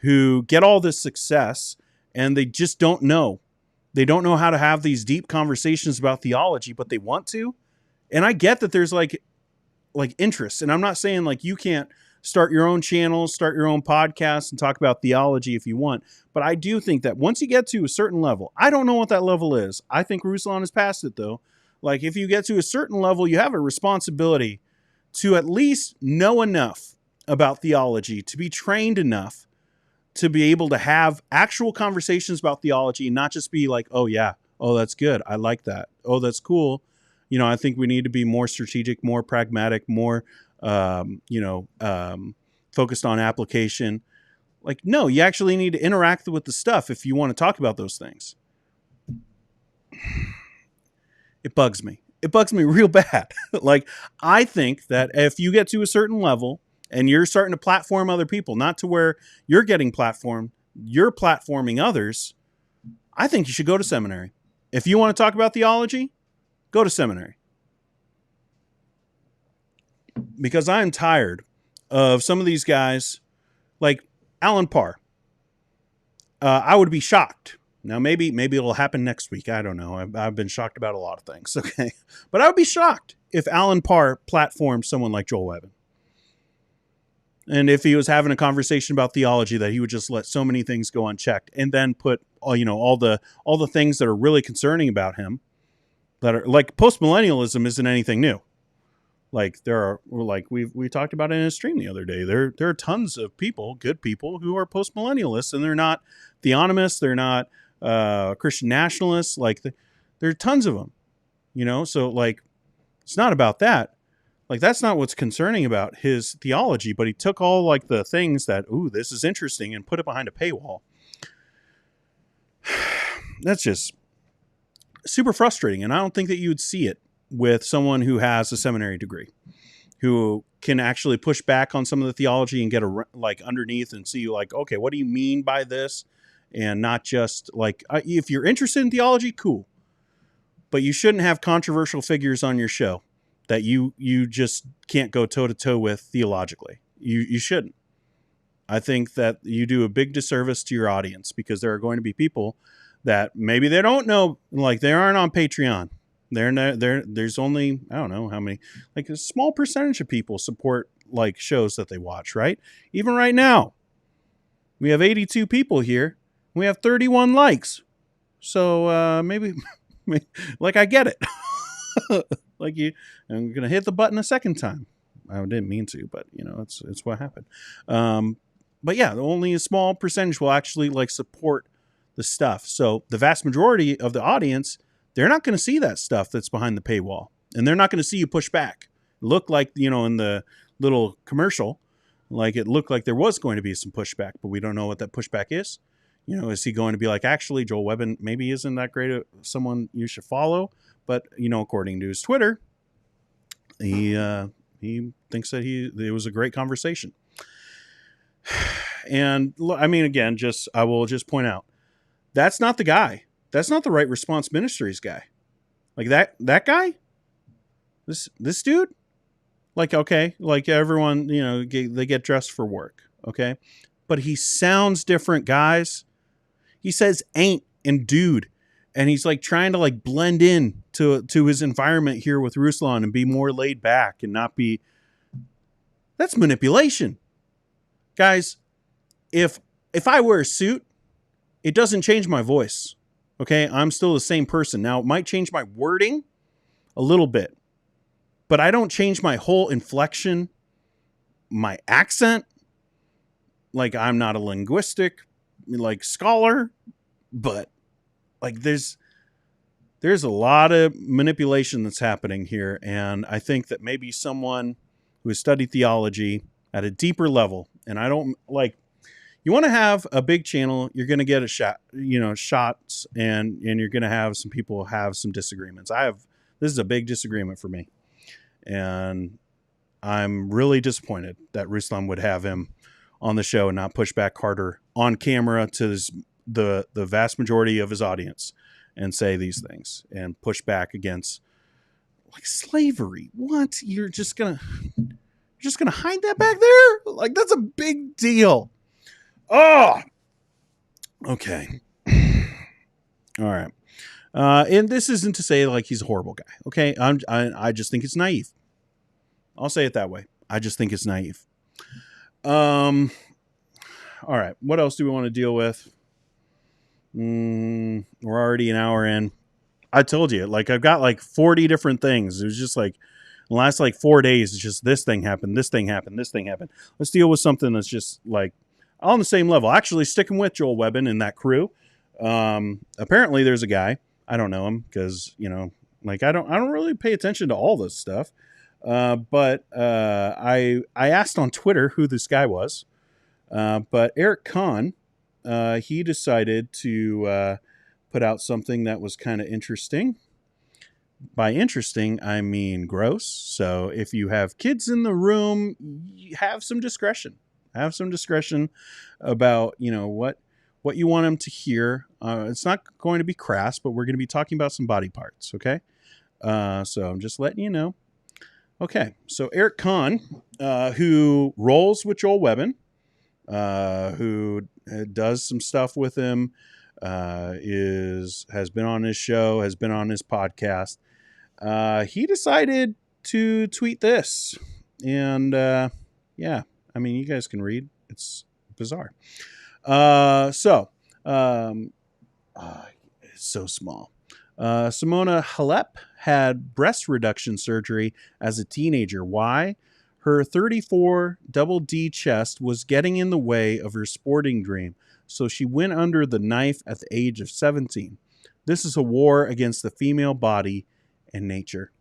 who get all this success and they just don't know. They don't know how to have these deep conversations about theology, but they want to. And I get that there's like interest. And I'm not saying like you can't start your own channel, start your own podcast and talk about theology if you want. But I do think that once you get to a certain level, I don't know what that level is. I think Ruslan has passed it though. Like if you get to a certain level, you have a responsibility to at least know enough about theology, to be trained enough to be able to have actual conversations about theology and not just be like, oh yeah, oh that's good, I like that, oh that's cool. I think we need to be more strategic, more pragmatic, more focused on application. Like, no, you actually need to interact with the stuff if you want to talk about those things. It bugs me. It bugs me real bad. Like, I think that if you get to a certain level and you're starting to platform other people, not to where you're getting platformed, you're platforming others, I think you should go to seminary. If you want to talk about theology, go to seminary. Because I'm tired of some of these guys, like Alan Parr. I would be shocked. Now, maybe it'll happen next week. I don't know. I've been shocked about a lot of things. Okay. But I would be shocked if Alan Parr platformed someone like Joel Webbon. And if he was having a conversation about theology, that he would just let so many things go unchecked and then put, all the things that are really concerning about him, that are like postmillennialism isn't anything new. Like we talked about it in a stream the other day. There are tons of people, good people, who are postmillennialists, and they're not theonomists. They're not Christian nationalists. Like there are tons of them, So like, it's not about that. Like that's not what's concerning about his theology. But he took all like the things that, ooh, this is interesting, and put it behind a paywall. That's just super frustrating, and I don't think that you would see it with someone who has a seminary degree, who can actually push back on some of the theology and get underneath and see like, okay, what do you mean by this? And not just like, if you're interested in theology, cool. But you shouldn't have controversial figures on your show that you just can't go toe to toe with theologically. You shouldn't. I think that you do a big disservice to your audience, because there are going to be people that maybe they don't know, like they aren't on Patreon. There's only, I don't know how many, like a small percentage of people support like shows that they watch, right? Even right now, we have 82 people here. We have 31 likes. So maybe like I get it. Like I'm going to hit the button a second time. I didn't mean to, but it's what happened. But yeah, only a small percentage will actually like support the stuff. So the vast majority of the audience, they're not going to see that stuff that's behind the paywall, and they're not going to see you push back. Look like, in the little commercial, like it looked like there was going to be some pushback, but we don't know what that pushback is. Is he going to be like, actually, Joel Webbon maybe isn't that great of someone you should follow? But, according to his Twitter, he thinks that it was a great conversation. And I mean, again, I will just point out, that's not the guy. That's not the Right Response Ministries guy. Like that guy, this dude, like, okay, like everyone, they get dressed for work. Okay. But he sounds different, guys. He says ain't and dude. And he's like trying to like blend in to his environment here with Ruslan and be more laid back and not be. That's manipulation. Guys, if I wear a suit, it doesn't change my voice. Okay, I'm still the same person. Now, it might change my wording a little bit, but I don't change my whole inflection. my accent. Like, I'm not a linguistic like scholar, but like there's a lot of manipulation that's happening here, and I think that maybe someone who has studied theology at a deeper level, and I don't like, you want to have a big channel, you're going to get a shot, shots, and you're going to have some people have some disagreements. This is a big disagreement for me, and I'm really disappointed that Ruslan would have him on the show and not push back harder on camera to the vast majority of his audience and say these things and push back against like slavery. What? You're just gonna hide that back there? Like, that's a big deal. Oh, okay. All right. And this isn't to say like he's a horrible guy. Okay. I just think it's naive. I'll say it that way. I just think it's naive. All right. What else do we want to deal with? We're already an hour in. I told you, like, I've got like 40 different things. It was just like the last like 4 days. It's just this thing happened. This thing happened. This thing happened. Let's deal with something that's just like on the same level. Actually, sticking with Joel Webbon and that crew. Apparently there's a guy. I don't know him because, like I don't really pay attention to all this stuff. But I asked on Twitter who this guy was. But Eric Conn, he decided to put out something that was kind of interesting. By interesting, I mean gross. So if you have kids in the room, you have some discretion. Have some discretion about, what you want them to hear. It's not going to be crass, but we're going to be talking about some body parts, okay? So I'm just letting you know. Okay, so Eric Conn, who rolls with Joel Webbon, who does some stuff with him, has been on his show, has been on his podcast. He decided to tweet this, and yeah, I mean, you guys can read. It's bizarre. It's so small. Simona Halep had breast reduction surgery as a teenager. Why? Her 34 double D chest was getting in the way of her sporting dream, so she went under the knife at the age of 17. This is a war against the female body and nature.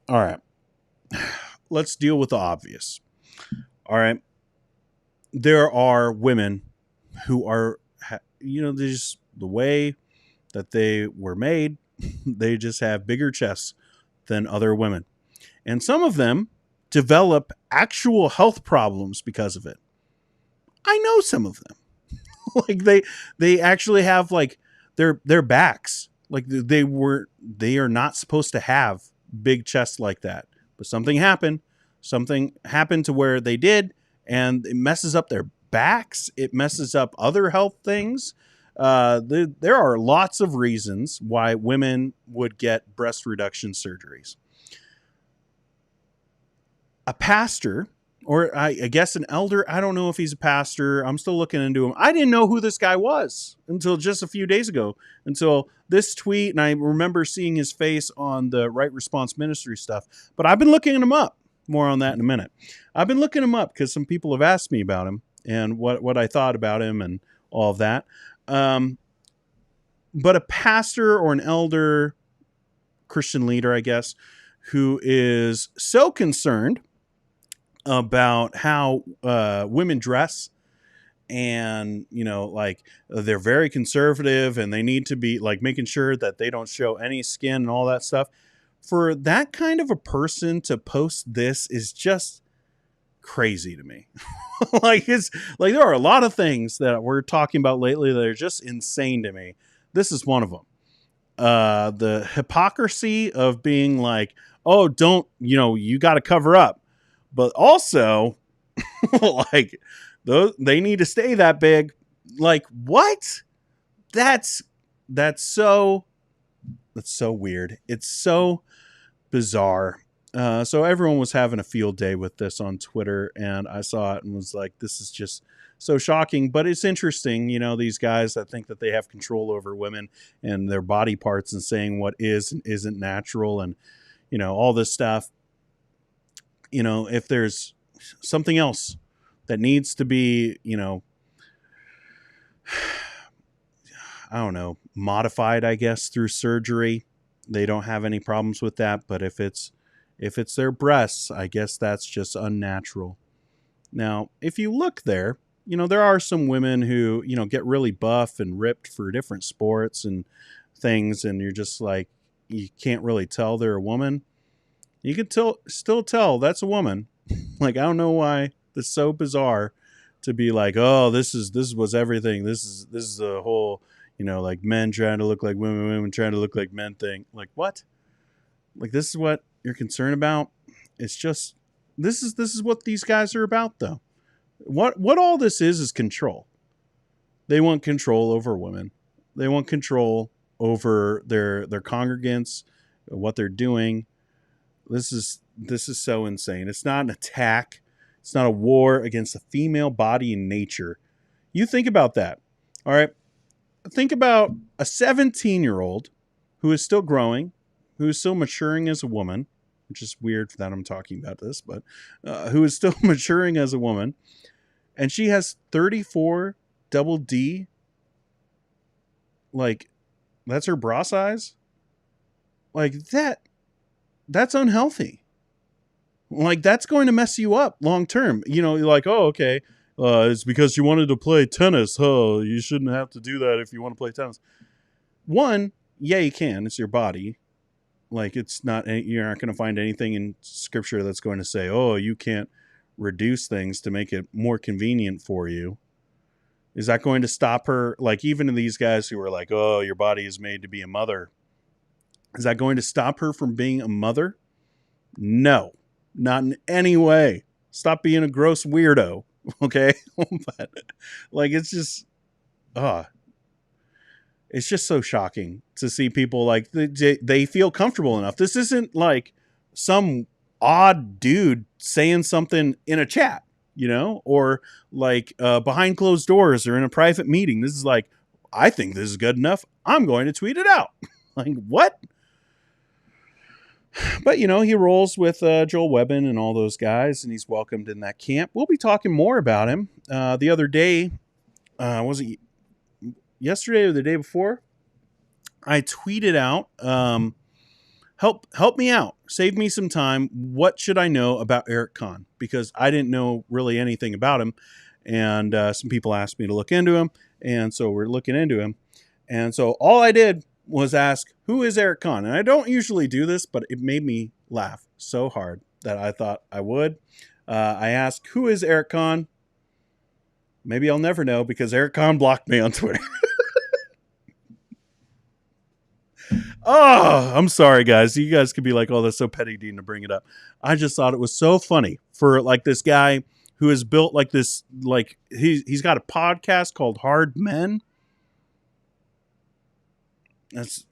All right. Let's deal with the obvious. All right. There are women who are, just the way that they were made, they just have bigger chests than other women. And some of them develop actual health problems because of it. I know some of them. Like they actually have like their backs. Like they are not supposed to have big chests like that. But something happened. Something happened to where they did, and it messes up their backs. It messes up other health things. There are lots of reasons why women would get breast reduction surgeries. A pastor, or I guess an elder, I don't know if he's a pastor. I'm still looking into him. I didn't know who this guy was until just a few days ago, until this tweet, and I remember seeing his face on the Right Response Ministry stuff. But I've been looking him up. More on that in a minute. I've been looking him up because some people have asked me about him and what I thought about him and all of that. But a pastor or an elder, Christian leader, I guess, who is so concerned about how women dress, and like they're very conservative and they need to be like making sure that they don't show any skin and all that stuff. For that kind of a person to post this is just crazy to me. It's like there are a lot of things that we're talking about lately that are just insane to me. This is one of them. The hypocrisy of being like, oh, don't, you got to cover up. But also, like, they need to stay that big. Like, what? That's so weird. It's so bizarre. So everyone was having a field day with this on Twitter, and I saw it and was like, this is just so shocking. But it's interesting, these guys that think that they have control over women and their body parts and saying what is and isn't natural. And, all this stuff. If there's something else that needs to be, I don't know, modified, I guess, through surgery, they don't have any problems with that. But if it's their breasts, I guess that's just unnatural. Now, if you look there, there are some women who, get really buff and ripped for different sports and things, and you're just like, you can't really tell they're a woman. You can still tell that's a woman. Like, I don't know why it's so bizarre to be like, oh, this was everything. This is the whole, like men trying to look like women, women trying to look like men thing. Like, what? Like, this is what you're concerned about? It's just, this is what these guys are about, though. What all this is control. They want control over women. They want control over their congregants, what they're doing. This is so insane. It's not an attack. It's not a war against the female body and nature. You think about that. All right. Think about a 17-year-old who is still growing, who is still maturing as a woman, which is weird that I'm talking about this, but who is still maturing as a woman. And she has 34 double D. Like, that's her bra size. Like, that's unhealthy. Like, that's going to mess you up long term. You're like, oh, okay. It's because you wanted to play tennis. Oh, you shouldn't have to do that if you want to play tennis. One, yeah, you can. It's your body. Like, it's not, you're not going to find anything in scripture that's going to say, oh, you can't reduce things to make it more convenient for you. Is that going to stop her? Like, even these guys who are like, oh, your body is made to be a mother. Is that going to stop her from being a mother? No, not in any way. Stop being a gross weirdo. Okay. But like, it's just, it's just so shocking to see people like they feel comfortable enough. This isn't like some odd dude saying something in a chat, or like behind closed doors or in a private meeting. This is like, I think this is good enough. I'm going to tweet it out. Like, what? But, he rolls with Joel Webbon and all those guys, and he's welcomed in that camp. We'll be talking more about him. The other day, was it yesterday or the day before? I tweeted out, help me out. Save me some time. What should I know about Eric Conn? Because I didn't know really anything about him. And some people asked me to look into him. And so we're looking into him. And so all I did was ask, who is Eric Conn? And I don't usually do this, but it made me laugh so hard that I thought I would. I asked, who is Eric Conn? Maybe I'll never know because Eric Conn blocked me on Twitter. Oh, I'm sorry, guys. You guys could be like, oh, that's so petty, Dean, to bring it up. I just thought it was so funny for like this guy who has built like this, like he's got a podcast called Hard Men. That's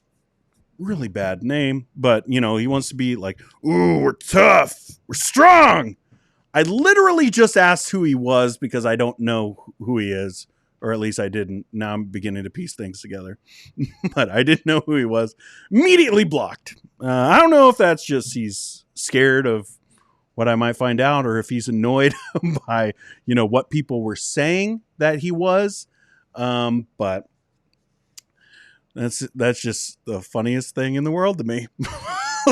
really bad name, but he wants to be like, ooh, we're tough, we're strong. I literally just asked who he was because I don't know who he is, or at least I didn't. Now I'm beginning to piece things together, but I didn't know who he was. Immediately blocked. I don't know if that's just he's scared of what I might find out, or if he's annoyed by what people were saying that he was. But that's just the funniest thing in the world to me.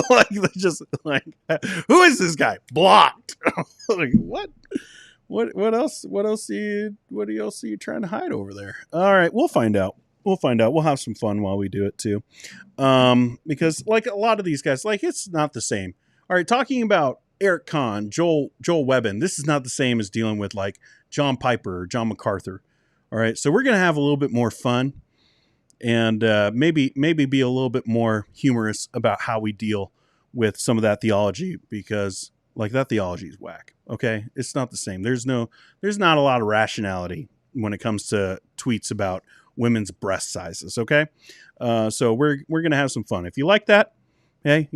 Like, just like, who is this guy? Blocked. Like, what else? What else are you trying to hide over there? All right, we'll find out. We'll have some fun while we do it too. Because like a lot of these guys, like, it's not the same. All right, talking about Eric Conn, Joel Webbon, this is not the same as dealing with like John Piper or John MacArthur. All right, so we're gonna have a little bit more fun. And maybe be a little bit more humorous about how we deal with some of that theology, because like that theology is whack. Okay, it's not the same. There's not a lot of rationality when it comes to tweets about women's breast sizes. Okay, so we're gonna have some fun. If you like that, hey,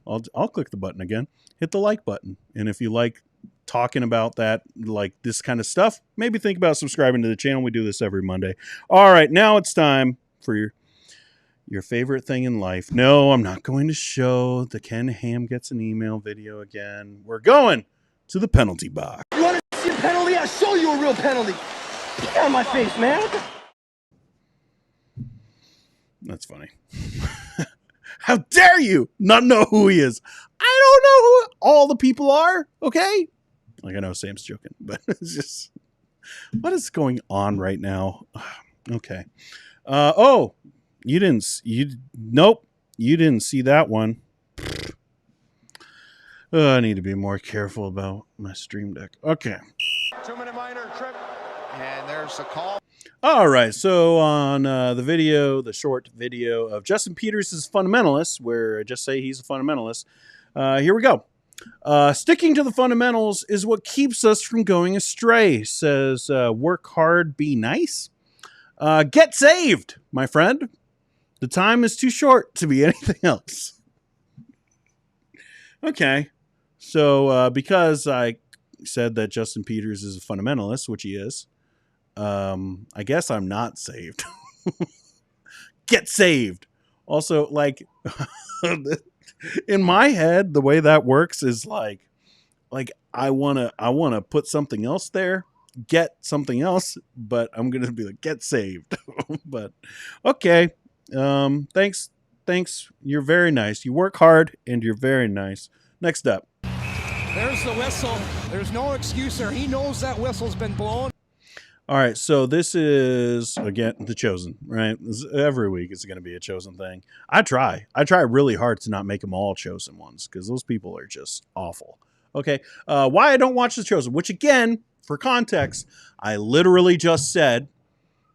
I'll click the button again, hit the like button, and if you like talking about that, like this kind of stuff, maybe think about subscribing to the channel. We do this every Monday. All right, now it's time for Your favorite thing in life. No, I'm not going to show the Ken Ham gets an email video again. We're going to the penalty box. You want to see a penalty? I'll show you a real penalty. Get out of my face, man. That's funny. How dare you not know who he is? I don't know who all the people are, okay? Like, I know Sam's joking, but it's just, what is going on right now? Okay. Nope, you didn't see that one. I need to be more careful about my Stream Deck. Okay. 2-minute minor trip, and there's a call. All right, so on the short video of Justin Peters' Fundamentalists, where I just say he's a fundamentalist, here we go. Sticking to the fundamentals is what keeps us from going astray, says work hard, be nice. Get saved, my friend. The time is too short to be anything else. Okay, so because I said that Justin Peters is a fundamentalist, which he is, I guess I'm not saved. Get saved. Also, like, in my head, the way that works is like I wanna put something else there, get something else, but I'm gonna be like, get saved. But okay. Thanks. You're very nice. You work hard and you're very nice. Next up. There's the whistle. There's no excuse there. He knows that whistle's been blown. All right, so this is, again, The Chosen, right? Every week it's going to be a Chosen thing. I try really hard to not make them all Chosen ones, because those people are just awful. Okay, why I don't watch The Chosen, which again, for context, I literally just said,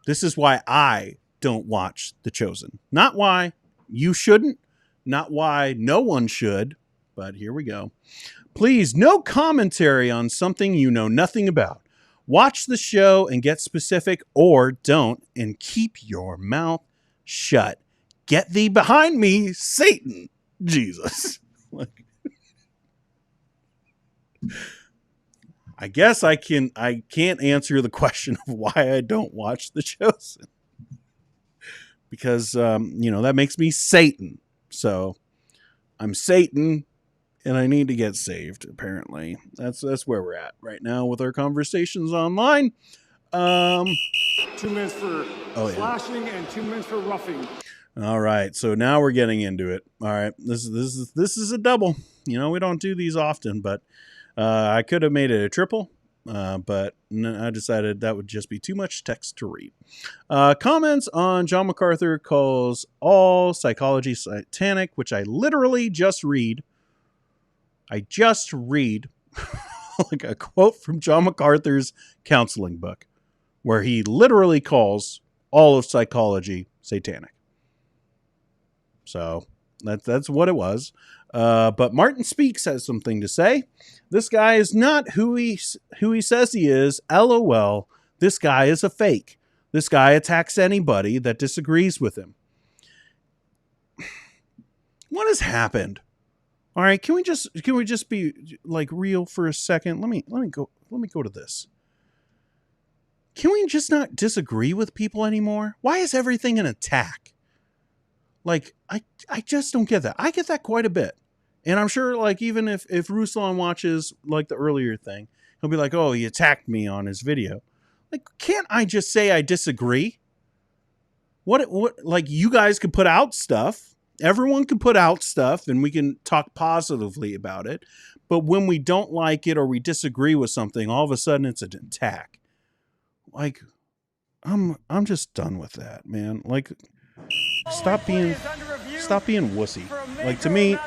this is why I don't watch The Chosen. Not why you shouldn't, not why no one should, but here we go. Please, no commentary on something you know nothing about. Watch the show and get specific, or don't, and keep your mouth shut. Get thee behind me, Satan. Jesus. I guess I can't answer the question of why I don't watch The Chosen. Because, that makes me Satan. So I'm Satan. And I need to get saved, apparently. That's where we're at right now with our conversations online. 2 minutes for slashing and 2 minutes for roughing. All right, so now we're getting into it. All right, this is a double. We don't do these often, but I could have made it a triple, but I decided that would just be too much text to read. Comments on John MacArthur calls all psychology satanic, which I literally just read. Like a quote from John MacArthur's counseling book, where he literally calls all of psychology satanic. So that's what it was. But Martin Speaks has something to say. This guy is not who he says he is. LOL. This guy is a fake. This guy attacks anybody that disagrees with him. What has happened? All right, can we just be like real for a second? Let me go to this. Can we just not disagree with people anymore? Why is everything an attack? Like, I just don't get that. I get that quite a bit. And I'm sure, like, even if Ruslan watches like the earlier thing, he'll be like, oh, he attacked me on his video. Like, can't I just say I disagree? What like, you guys could put out stuff. Everyone can put out stuff and we can talk positively about it. But when we don't like it or we disagree with something, all of a sudden it's an attack. Like, I'm just done with that, man. Like, stop being wussy. Like, to me,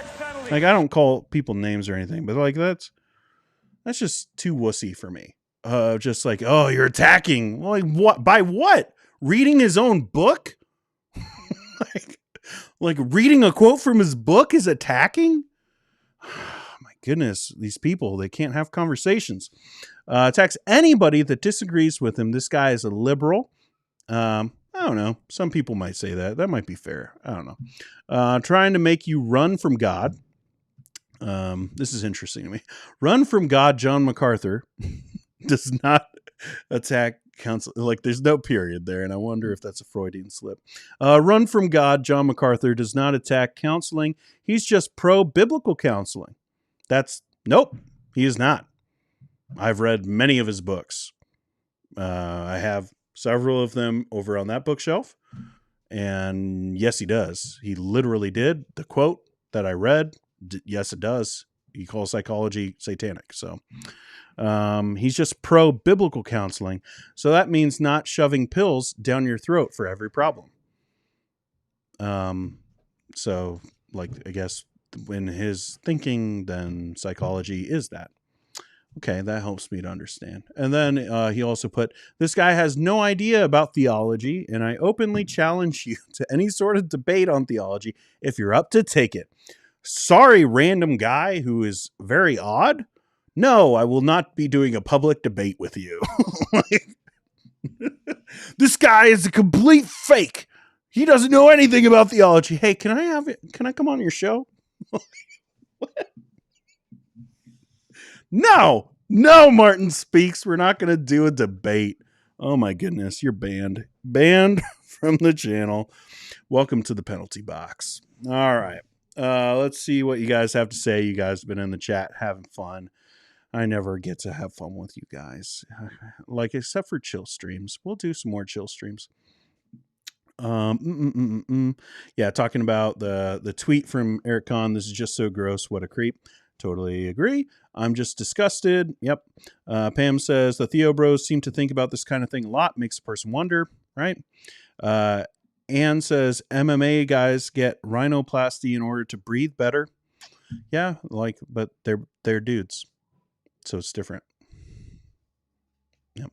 like, I don't call people names or anything, but like that's just too wussy for me. Just like, oh, you're attacking. Like, what? By what? Reading his own book? Like reading a quote from his book is attacking? My goodness, these people, they can't have conversations. Attacks anybody that disagrees with him. This guy is a liberal. I don't know. Some people might say that. That might be fair. I don't know. Trying to make you run from God. This is interesting to me. Run from God, John MacArthur does not Attack counsel, like there's no period there, and I wonder if that's a Freudian slip. Run from God. John MacArthur does not attack counseling. He's just pro-biblical counseling. Nope, he is not. I've read many of his books. I have several of them over on that bookshelf. And yes, he does. He literally did. The quote that I read, yes, it does. He calls psychology satanic. So he's just pro-biblical counseling. So that means not shoving pills down your throat for every problem. So, like, I guess in his thinking, then psychology is that. Okay, that helps me to understand. And then he also put, this guy has no idea about theology, and I openly challenge you to any sort of debate on theology if you're up to take it. Sorry, random guy who is very odd. No, I will not be doing a public debate with you. This guy is a complete fake. He doesn't know anything about theology. Hey, can I come on your show? What? No, Martin Speaks. We're not going to do a debate. Oh my goodness, you're banned. Banned from the channel. Welcome to the penalty box. All right. Let's see what you guys have to say. You guys have been in the chat having fun. I never get to have fun with you guys. Like, except for chill streams. We'll do some more chill streams. Yeah, talking about the tweet from Eric Conn. This is just so gross. What a creep. Totally agree. I'm just disgusted. Yep. Pam says the Theo Bros seem to think about this kind of thing a lot. Makes a person wonder, right? Anne says MMA guys get rhinoplasty in order to breathe better. Yeah, like, but they're dudes, so it's different. Yep.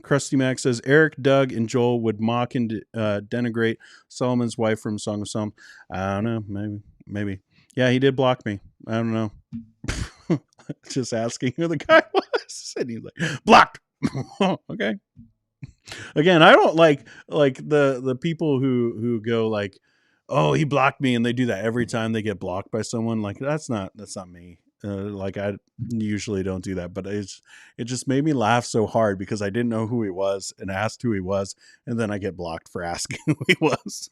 Krusty Mac says Eric, Doug, and Joel would mock and denigrate Solomon's wife from Song of Songs. I don't know. Maybe. Yeah, he did block me. I don't know. Just asking who the guy was. And he's like, blocked. Okay. Again, I don't like the people who go like, oh, he blocked me, and they do that every time they get blocked by someone. Like, that's not me. Like, I usually don't do that, but it just made me laugh so hard because I didn't know who he was and asked who he was, and then I get blocked for asking who he was.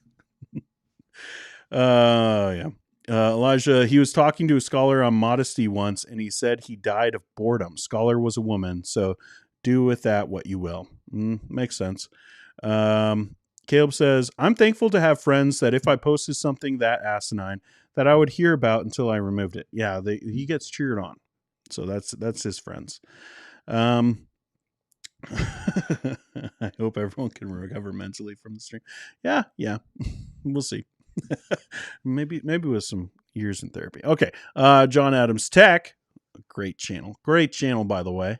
Yeah. Elijah, he was talking to a scholar on modesty once, and he said he died of boredom. Scholar was a woman, so do with that what you will. Makes sense. Caleb says, I'm thankful to have friends that if I posted something that asinine, that I would hear about until I removed it. Yeah, he gets cheered on. So that's his friends. I hope everyone can recover mentally from the stream. Yeah. We'll see. maybe with some years in therapy. Okay. John Adams Tech. Great channel, by the way.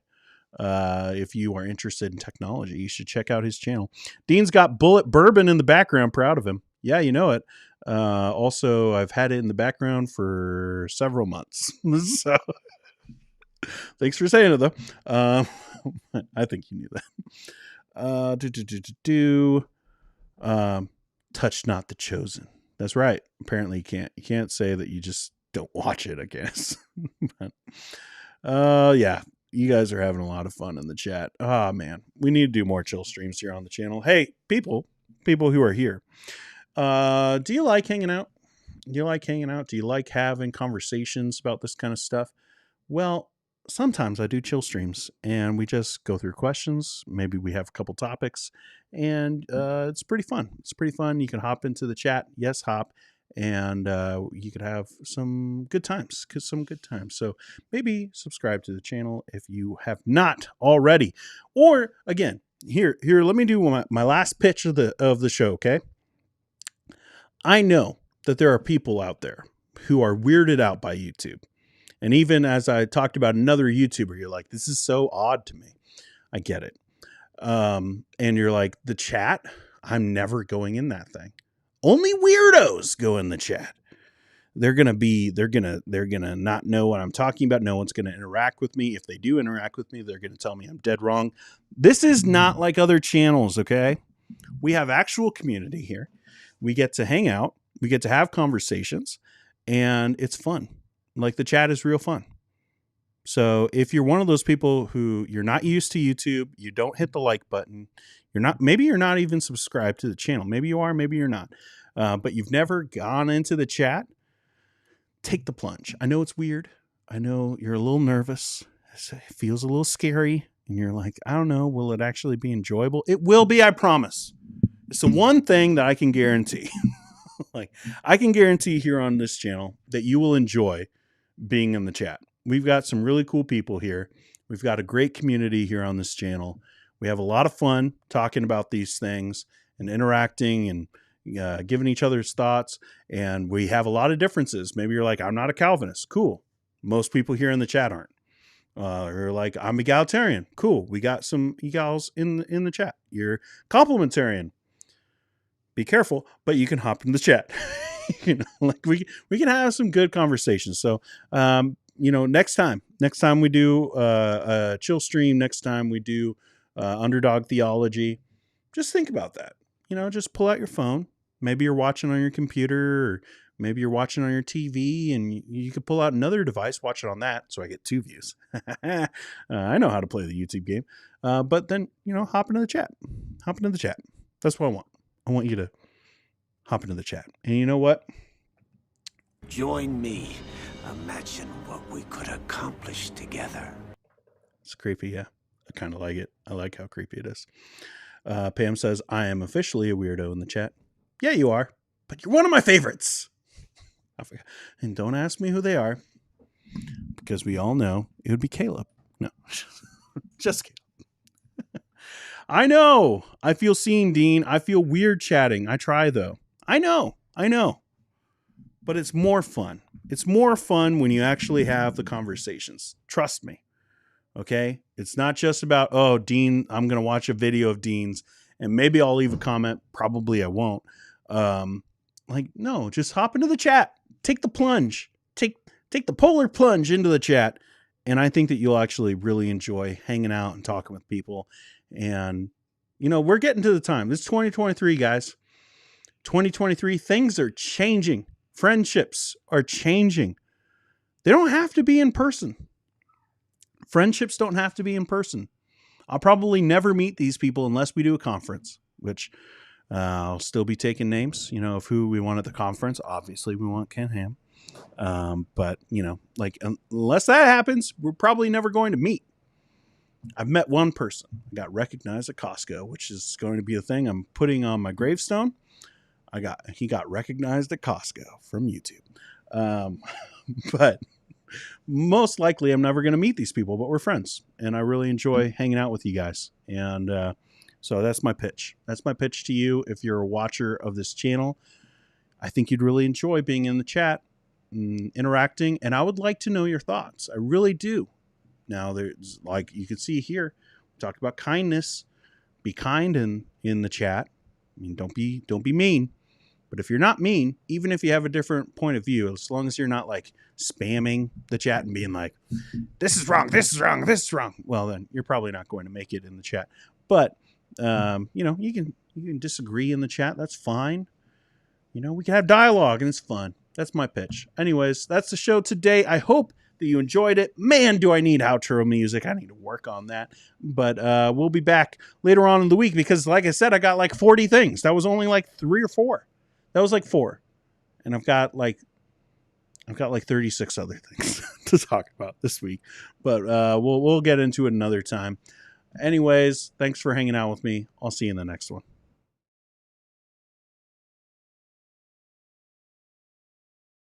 If you are interested in technology, you should check out his channel. Dean's got Bullet Bourbon in the background. Proud of him. Yeah, you know it. Also, I've had it in the background for several months. So thanks for saying it, though. I think you knew that. Touch not the chosen. That's right. Apparently you can't say that you just don't watch it, I guess. But, yeah. You guys are having a lot of fun in the chat. Oh, man. We need to do more chill streams here on the channel. Hey, people who are here. Do you like hanging out? Do you like having conversations about this kind of stuff? Well, sometimes I do chill streams, and we just go through questions. Maybe we have a couple topics, and it's pretty fun. You can hop into the chat. Yes, hop. And you could have some good times. So maybe subscribe to the channel if you have not already. Or again, here, let me do my last pitch of the show. Okay. I know that there are people out there who are weirded out by YouTube. And even as I talked about another YouTuber, you're like, this is so odd to me. I get it. And you're like, the chat, I'm never going in that thing. Only weirdos go in the chat. They're gonna not know what I'm talking about. No one's gonna interact with me. If they do interact with me, they're gonna tell me I'm dead wrong. This is not like other channels, okay? We have actual community here. We get to hang out. We get to have conversations, and it's fun. Like, the chat is real fun. So if you're one of those people who you're not used to YouTube, you don't hit the like button, maybe you're not even subscribed to the channel. Maybe you are, maybe you're not. But you've never gone into the chat, take the plunge. I know it's weird. I know you're a little nervous. It feels a little scary. And you're like, I don't know, will it actually be enjoyable? It will be, I promise. It's the one thing that I can guarantee. Like, I can guarantee here on this channel that you will enjoy being in the chat. We've got some really cool people here. We've got a great community here on this channel. We have a lot of fun talking about these things and interacting and giving each other's thoughts. And we have a lot of differences. Maybe you're like, I'm not a Calvinist. Cool. Most people here in the chat aren't. Or like, I'm egalitarian. Cool. We got some egals in the chat. You're complementarian. Be careful, but you can hop in the chat. Like we can have some good conversations. So, next time we do a chill stream, next time we do Underdog Theology, just think about that. Just pull out your phone. Maybe you're watching on your computer, or maybe you're watching on your TV, and you could pull out another device, watch it on that, so I get 2 views. I know how to play the YouTube game. But then, hop into the chat. Hop into the chat. That's what I want. I want you to hop into the chat. And you know what? Join me. Imagine what we could accomplish together. It's creepy, yeah. I kind of like it. I like how creepy it is. Pam says, I am officially a weirdo in the chat. Yeah, you are. But you're one of my favorites. And don't ask me who they are, because we all know it would be Caleb. No, just Caleb. I know. I feel seen, Dean. I feel weird chatting. I try, though. I know. But it's more fun. It's more fun when you actually have the conversations. Trust me. Okay? It's not just about, oh, Dean, I'm going to watch a video of Dean's and maybe I'll leave a comment. Probably I won't. No, just hop into the chat. Take the plunge. Take the polar plunge into the chat. And I think that you'll actually really enjoy hanging out and talking with people. And, we're getting to the time. This is 2023, guys. 2023, things are changing. Friendships are changing. They don't have to be in person. Friendships don't have to be in person. I'll probably never meet these people unless we do a conference, which I'll still be taking names, of who we want at the conference. Obviously, we want Ken Ham. But, unless that happens, we're probably never going to meet. I've met one person. I got recognized at Costco, which is going to be a thing I'm putting on my gravestone. He got recognized at Costco from YouTube. But most likely I'm never going to meet these people, but we're friends. And I really enjoy hanging out with you guys. And so that's my pitch. That's my pitch to you. If you're a watcher of this channel, I think you'd really enjoy being in the chat and interacting. And I would like to know your thoughts. I really do. Now, there's, like you can see here, we talked about kindness. Be kind in the chat. I mean, don't be mean. But if you're not mean, even if you have a different point of view, as long as you're not like spamming the chat and being like, this is wrong, this is wrong, this is wrong, well, then you're probably not going to make it in the chat. But, you can disagree in the chat. That's fine. We can have dialogue and it's fun. That's my pitch. Anyways, that's the show today. I hope that you enjoyed it. Man, do I need outro music. I need to work on that. But we'll be back later on in the week because, like I said, I got like 40 things. That was only like 3 or 4. That was like 4. And I've got like 36 other things to talk about this week. But we'll get into it another time. Anyways, thanks for hanging out with me. I'll see you in the next one.